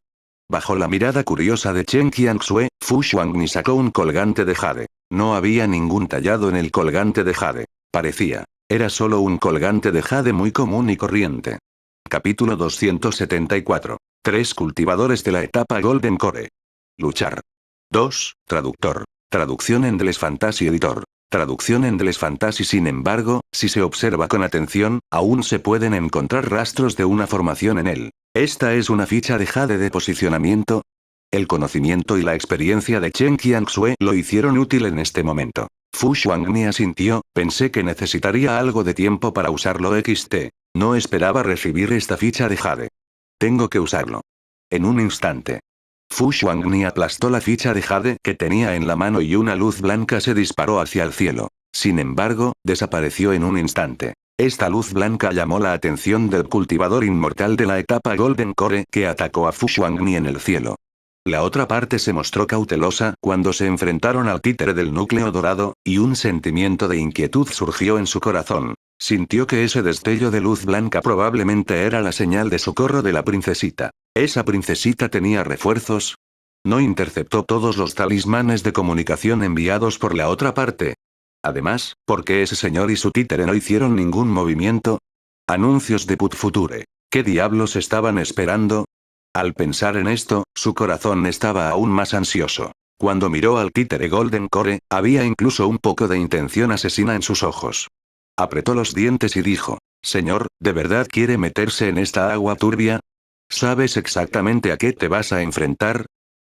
Bajo la mirada curiosa de Chen Qianxue, Fu Xuangni sacó un colgante de jade. No había ningún tallado en el colgante de jade. Parecía. Era solo un colgante de jade muy común y corriente. Capítulo 274. 3 cultivadores de la etapa Golden Core. Luchar. 2. Traductor. Traducción Endless Fantasy Editor. Traducción Endless Fantasy. Sin embargo, si se observa con atención, aún se pueden encontrar rastros de una formación en él. Esta es una ficha de jade de posicionamiento. El conocimiento y la experiencia de Chen Qianxue lo hicieron útil en este momento. Fu Xuangni asintió, pensé que necesitaría algo de tiempo para usarlo XT. No esperaba recibir esta ficha de jade. Tengo que usarlo. En un instante. Fu Xuangni aplastó la ficha de jade que tenía en la mano y una luz blanca se disparó hacia el cielo. Sin embargo, desapareció en un instante. Esta luz blanca llamó la atención del cultivador inmortal de la etapa Golden Core que atacó a Fu Xuangni en el cielo. La otra parte se mostró cautelosa cuando se enfrentaron al títere del núcleo dorado, y un sentimiento de inquietud surgió en su corazón. Sintió que ese destello de luz blanca probablemente era la señal de socorro de la princesita. ¿Esa princesita tenía refuerzos? ¿No interceptó todos los talismanes de comunicación enviados por la otra parte? Además, ¿por qué ese señor y su títere no hicieron ningún movimiento? Anuncios de Put Future. ¿Qué diablos estaban esperando? Al pensar en esto, su corazón estaba aún más ansioso. Cuando miró al títere Golden Core, había incluso un poco de intención asesina en sus ojos. Apretó los dientes y dijo: Señor, ¿de verdad quiere meterse en esta agua turbia? ¿Sabes exactamente a qué te vas a enfrentar?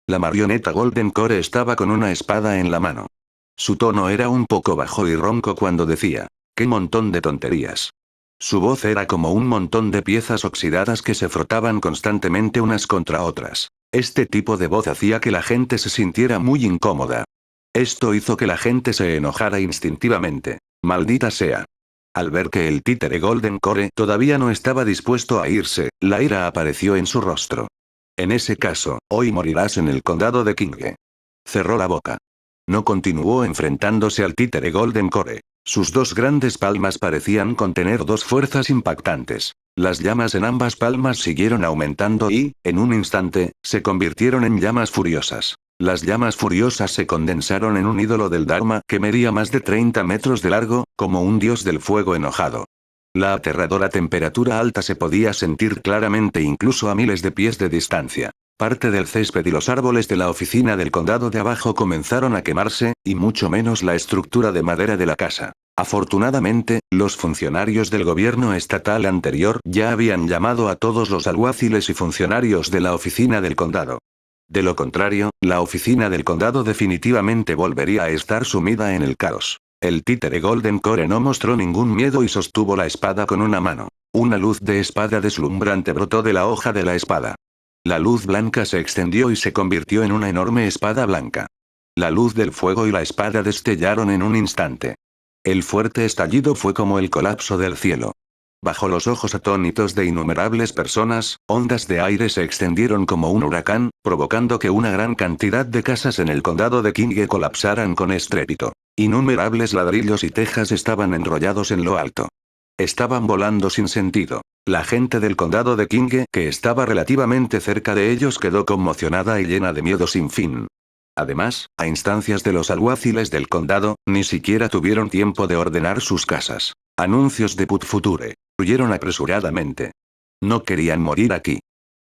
La marioneta Golden Core estaba con una espada en la mano. Su tono era un poco bajo y ronco cuando decía: ¡Qué montón de tonterías! Su voz era como un montón de piezas oxidadas que se frotaban constantemente unas contra otras. Este tipo de voz hacía que la gente se sintiera muy incómoda. Esto hizo que la gente se enojara instintivamente. ¡Maldita sea! Al ver que el títere Golden Core todavía no estaba dispuesto a irse, la ira apareció en su rostro. En ese caso, hoy morirás en el condado de Kinge. Cerró la boca. No continuó enfrentándose al títere Golden Core. Sus dos grandes palmas parecían contener dos fuerzas impactantes. Las llamas en ambas palmas siguieron aumentando y, en un instante, se convirtieron en llamas furiosas. Las llamas furiosas se condensaron en un ídolo del Dharma que medía más de 30 metros de largo, como un dios del fuego enojado. La aterradora temperatura alta se podía sentir claramente incluso a miles de pies de distancia. Parte del césped y los árboles de la oficina del condado de abajo comenzaron a quemarse, y mucho menos la estructura de madera de la casa. Afortunadamente, los funcionarios del gobierno estatal anterior ya habían llamado a todos los alguaciles y funcionarios de la oficina del condado. De lo contrario, la oficina del condado definitivamente volvería a estar sumida en el caos. El títere Golden Core no mostró ningún miedo y sostuvo la espada con una mano. Una luz de espada deslumbrante brotó de la hoja de la espada. La luz blanca se extendió y se convirtió en una enorme espada blanca. La luz del fuego y la espada destellaron en un instante. El fuerte estallido fue como el colapso del cielo. Bajo los ojos atónitos de innumerables personas, ondas de aire se extendieron como un huracán, provocando que una gran cantidad de casas en el condado de Kinge colapsaran con estrépito. Innumerables ladrillos y tejas estaban enrollados en lo alto. Estaban volando sin sentido. La gente del condado de Kinge, que estaba relativamente cerca de ellos, quedó conmocionada y llena de miedo sin fin. Además, a instancias de los alguaciles del condado, ni siquiera tuvieron tiempo de ordenar sus casas. Anuncios de Put Future. Huyeron apresuradamente. No querían morir aquí.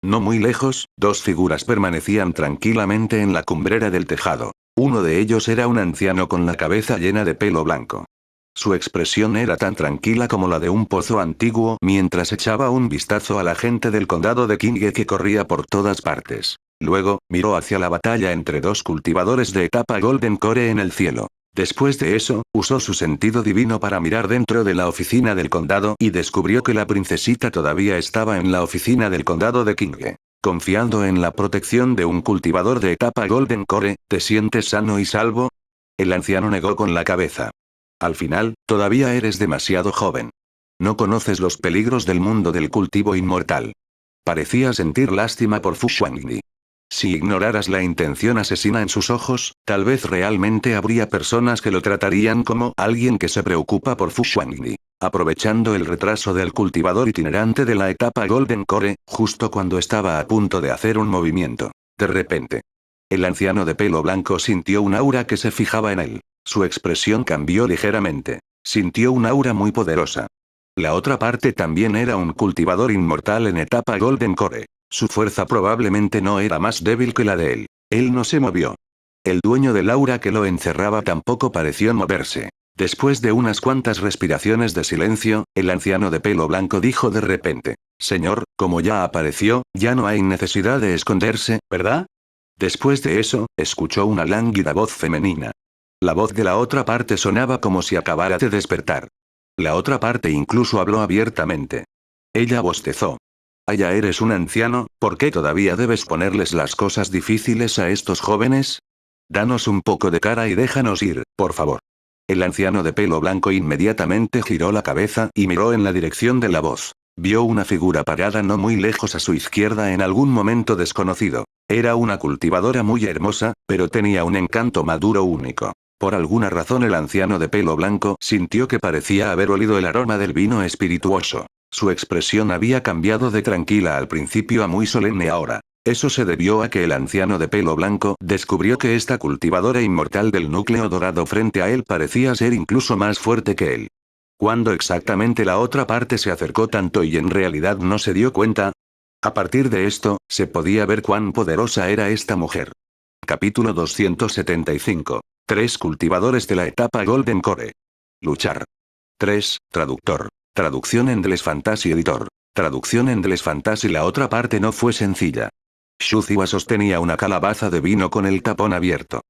No muy lejos, dos figuras permanecían tranquilamente en la cumbrera del tejado. Uno de ellos era un anciano con la cabeza llena de pelo blanco. Su expresión era tan tranquila como la de un pozo antiguo mientras echaba un vistazo a la gente del condado de Kinge que corría por todas partes. Luego, miró hacia la batalla entre dos cultivadores de etapa Golden Core en el cielo. Después de eso, usó su sentido divino para mirar dentro de la oficina del condado y descubrió que la princesita todavía estaba en la oficina del condado de Kinge. Confiando en la protección de un cultivador de etapa Golden Core, ¿te sientes sano y salvo? El anciano negó con la cabeza. Al final, todavía eres demasiado joven. No conoces los peligros del mundo del cultivo inmortal. Parecía sentir lástima por Fu Xuanli. Si ignoraras la intención asesina en sus ojos, tal vez realmente habría personas que lo tratarían como alguien que se preocupa por Fu Xuanli. Aprovechando el retraso del cultivador itinerante de la etapa Golden Core, justo cuando estaba a punto de hacer un movimiento. De repente, el anciano de pelo blanco sintió un aura que se fijaba en él. Su expresión cambió ligeramente. Sintió un aura muy poderosa. La otra parte también era un cultivador inmortal en etapa Golden Core. Su fuerza probablemente no era más débil que la de él. Él no se movió. El dueño del aura que lo encerraba tampoco pareció moverse. Después de unas cuantas respiraciones de silencio, el anciano de pelo blanco dijo de repente: Señor, como ya apareció, ya no hay necesidad de esconderse, ¿verdad? Después de eso, escuchó una lánguida voz femenina. La voz de la otra parte sonaba como si acabara de despertar. La otra parte incluso habló abiertamente. Ella bostezó. Ya eres un anciano, ¿por qué todavía debes ponerles las cosas difíciles a estos jóvenes? Danos un poco de cara y déjanos ir, por favor. El anciano de pelo blanco inmediatamente giró la cabeza y miró en la dirección de la voz. Vio una figura parada no muy lejos a su izquierda en algún momento desconocido. Era una cultivadora muy hermosa, pero tenía un encanto maduro único. Por alguna razón el anciano de pelo blanco sintió que parecía haber olido el aroma del vino espirituoso. Su expresión había cambiado de tranquila al principio a muy solemne ahora. Eso se debió a que el anciano de pelo blanco descubrió que esta cultivadora inmortal del núcleo dorado frente a él parecía ser incluso más fuerte que él. ¿Cuándo exactamente la otra parte se acercó tanto y en realidad no se dio cuenta? A partir de esto, se podía ver cuán poderosa era esta mujer. Capítulo 275. 3 cultivadores de la etapa Golden Core. Luchar. 3. Traductor. Traducción Endless Fantasy Editor. Traducción Endless Fantasy. La otra parte no fue sencilla. Shuziwa sostenía una calabaza de vino con el tapón abierto.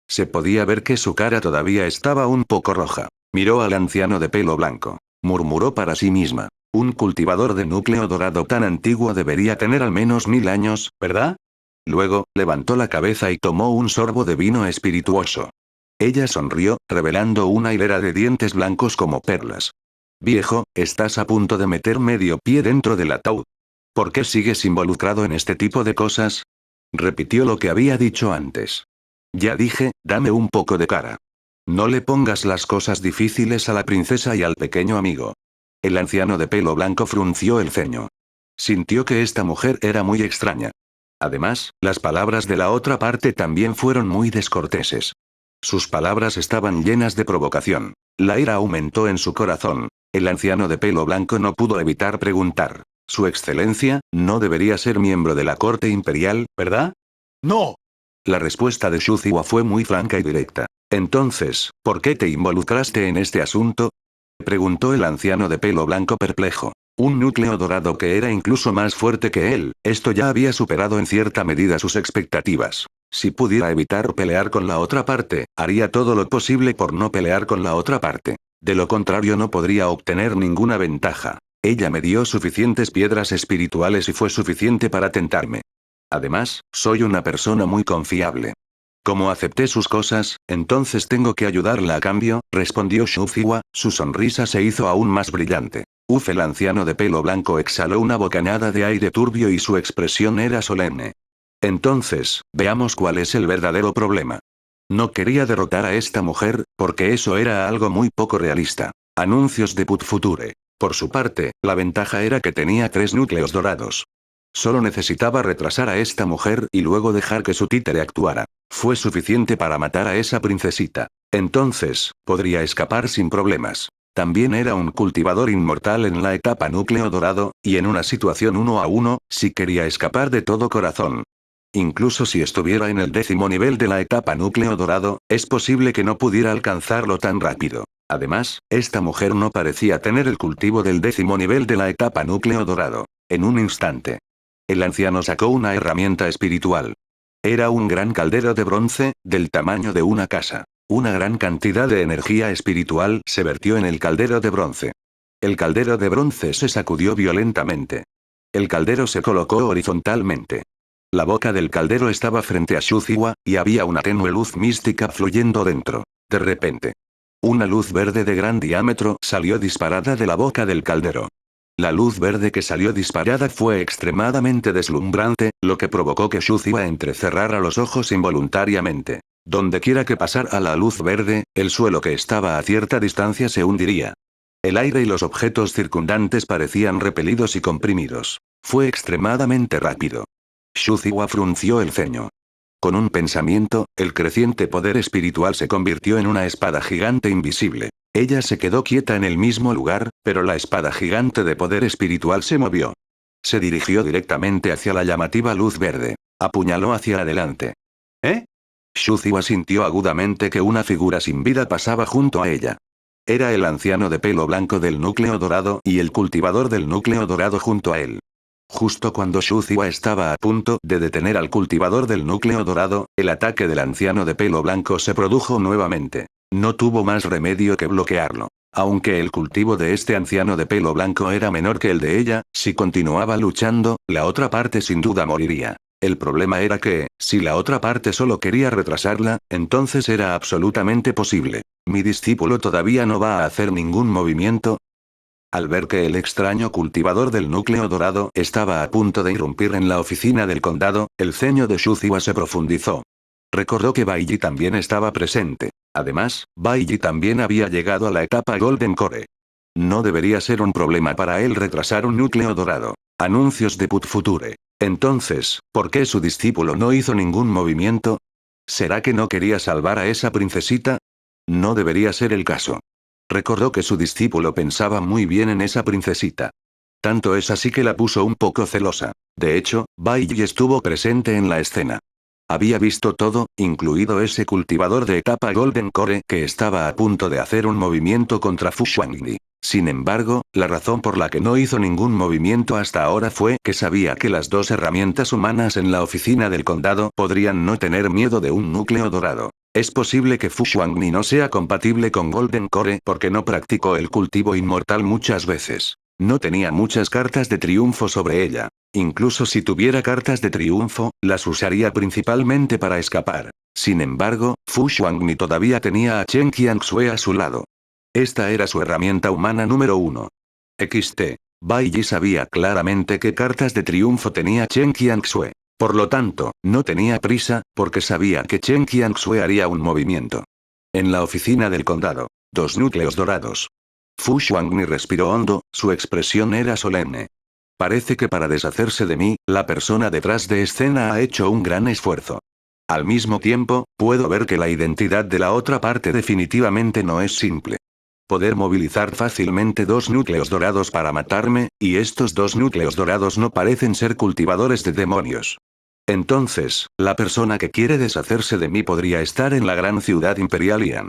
Se podía ver que su cara todavía estaba un poco roja. Miró al anciano de pelo blanco. Murmuró para sí misma. Un cultivador de núcleo dorado tan antiguo debería tener al menos 1000 años, ¿verdad? Luego, levantó la cabeza y tomó un sorbo de vino espirituoso. Ella sonrió, revelando una hilera de dientes blancos como perlas. Viejo, estás a punto de meter medio pie dentro del ataúd. ¿Por qué sigues involucrado en este tipo de cosas? Repitió lo que había dicho antes. Ya dije, dame un poco de cara. No le pongas las cosas difíciles a la princesa y al pequeño amigo. El anciano de pelo blanco frunció el ceño. Sintió que esta mujer era muy extraña. Además, las palabras de la otra parte también fueron muy descorteses. Sus palabras estaban llenas de provocación. La ira aumentó en su corazón. El anciano de pelo blanco no pudo evitar preguntar. Su excelencia, no debería ser miembro de la corte imperial, ¿verdad? No. La respuesta de Xu Ziwa fue muy franca y directa. Entonces, ¿por qué te involucraste en este asunto? Preguntó el anciano de pelo blanco perplejo. Un núcleo dorado que era incluso más fuerte que él, esto ya había superado en cierta medida sus expectativas. Si pudiera evitar pelear con la otra parte, haría todo lo posible por no pelear con la otra parte. De lo contrario no podría obtener ninguna ventaja. Ella me dio suficientes piedras espirituales y fue suficiente para tentarme. Además, soy una persona muy confiable. Como acepté sus cosas, entonces tengo que ayudarla a cambio, respondió Xu Ziwa, su sonrisa se hizo aún más brillante. Uf, el anciano de pelo blanco exhaló una bocanada de aire turbio y su expresión era solemne. Entonces, veamos cuál es el verdadero problema. No quería derrotar a esta mujer, porque eso era algo muy poco realista. Anuncios de Put Future. Por su parte, la ventaja era que tenía 3 núcleos dorados. Solo necesitaba retrasar a esta mujer y luego dejar que su títere actuara. Fue suficiente para matar a esa princesita. Entonces, podría escapar sin problemas. También era un cultivador inmortal en la etapa núcleo dorado, y en una situación 1 a 1, si quería escapar de todo corazón. Incluso si estuviera en el 10º nivel de la etapa núcleo dorado, es posible que no pudiera alcanzarlo tan rápido. Además, esta mujer no parecía tener el cultivo del 10º nivel de la etapa núcleo dorado. En un instante. El anciano sacó una herramienta espiritual. Era un gran caldero de bronce, del tamaño de una casa. Una gran cantidad de energía espiritual se vertió en el caldero de bronce. El caldero de bronce se sacudió violentamente. El caldero se colocó horizontalmente. La boca del caldero estaba frente a Xu Ziwa, y había una tenue luz mística fluyendo dentro. De repente. Una luz verde de gran diámetro salió disparada de la boca del caldero. La luz verde que salió disparada fue extremadamente deslumbrante, lo que provocó que Xu Ziwa entrecerrara los ojos involuntariamente. Dondequiera que pasara la luz verde, el suelo que estaba a cierta distancia se hundiría. El aire y los objetos circundantes parecían repelidos y comprimidos. Fue extremadamente rápido. Xu Ziwa frunció el ceño. Con un pensamiento, el creciente poder espiritual se convirtió en una espada gigante invisible. Ella se quedó quieta en el mismo lugar, pero la espada gigante de poder espiritual se movió. Se dirigió directamente hacia la llamativa luz verde. Apuñaló hacia adelante. ¿Eh? Xu Ziwa sintió agudamente que una figura sin vida pasaba junto a ella. Era el anciano de pelo blanco del núcleo dorado y el cultivador del núcleo dorado junto a él. Justo cuando Xu Ziwa estaba a punto de detener al cultivador del núcleo dorado, el ataque del anciano de pelo blanco se produjo nuevamente. No tuvo más remedio que bloquearlo. Aunque el cultivo de este anciano de pelo blanco era menor que el de ella, si continuaba luchando, la otra parte sin duda moriría. El problema era que, si la otra parte solo quería retrasarla, entonces era absolutamente posible. Mi discípulo todavía no va a hacer ningún movimiento. Al ver que el extraño cultivador del núcleo dorado estaba a punto de irrumpir en la oficina del condado, el ceño de Xu Ziwa se profundizó. Recordó que Bai Yi también estaba presente. Además, Bai Yi también había llegado a la etapa Golden Core. No debería ser un problema para él retrasar un núcleo dorado. Anuncios de Put Future. Entonces, ¿por qué su discípulo no hizo ningún movimiento? ¿Será que no quería salvar a esa princesita? No debería ser el caso. Recordó que su discípulo pensaba muy bien en esa princesita. Tanto es así que la puso un poco celosa. De hecho, Bai Yi estuvo presente en la escena. Había visto todo, incluido ese cultivador de etapa Golden Core que estaba a punto de hacer un movimiento contra Fu Xuanyi. Sin embargo, la razón por la que no hizo ningún movimiento hasta ahora fue que sabía que las 2 herramientas humanas en la oficina del condado podrían no tener miedo de un núcleo dorado. Es posible que Fu Xuanyi no sea compatible con Golden Core porque no practicó el cultivo inmortal muchas veces. No tenía muchas cartas de triunfo sobre ella. Incluso si tuviera cartas de triunfo, las usaría principalmente para escapar. Sin embargo, Fu Xuanyi todavía tenía a Chen Qianxue a su lado. Esta era su herramienta humana número 1. XT. Bai Yi sabía claramente qué cartas de triunfo tenía Chen Qianxue. Por lo tanto, no tenía prisa, porque sabía que Chen Qianxue haría un movimiento. En la oficina del condado. 2 núcleos dorados. Fu Xuangni respiró hondo, su expresión era solemne. Parece que para deshacerse de mí, la persona detrás de escena ha hecho un gran esfuerzo. Al mismo tiempo, puedo ver que la identidad de la otra parte definitivamente no es simple. Poder movilizar fácilmente 2 núcleos dorados para matarme, y estos 2 núcleos dorados no parecen ser cultivadores de demonios. Entonces, la persona que quiere deshacerse de mí podría estar en la gran ciudad imperial Ian.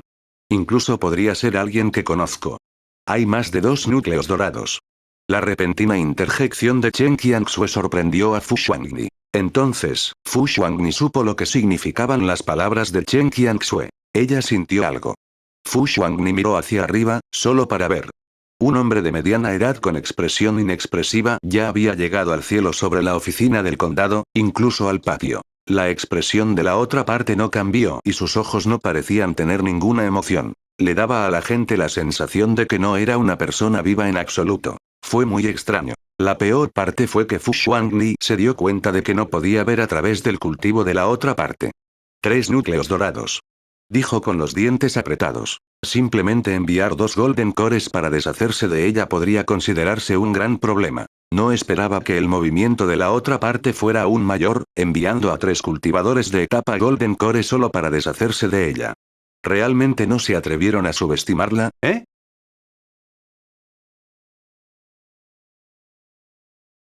Incluso podría ser alguien que conozco. Hay más de 2 núcleos dorados. La repentina interjección de Chen Qianxue sorprendió a Fu Xuangni. Entonces, Fu Xuangni supo lo que significaban las palabras de Chen Qianxue. Ella sintió algo. Fu Xuangni miró hacia arriba, solo para ver. Un hombre de mediana edad con expresión inexpresiva ya había llegado al cielo sobre la oficina del condado, incluso al patio. La expresión de la otra parte no cambió y sus ojos no parecían tener ninguna emoción. Le daba a la gente la sensación de que no era una persona viva en absoluto. Fue muy extraño. La peor parte fue que Fu Xuangli se dio cuenta de que no podía ver a través del cultivo de la otra parte. 3 núcleos dorados. Dijo con los dientes apretados. Simplemente enviar 2 Golden Cores para deshacerse de ella podría considerarse un gran problema. No esperaba que el movimiento de la otra parte fuera aún mayor, enviando a 3 cultivadores de etapa Golden Core solo para deshacerse de ella. ¿Realmente no se atrevieron a subestimarla, eh?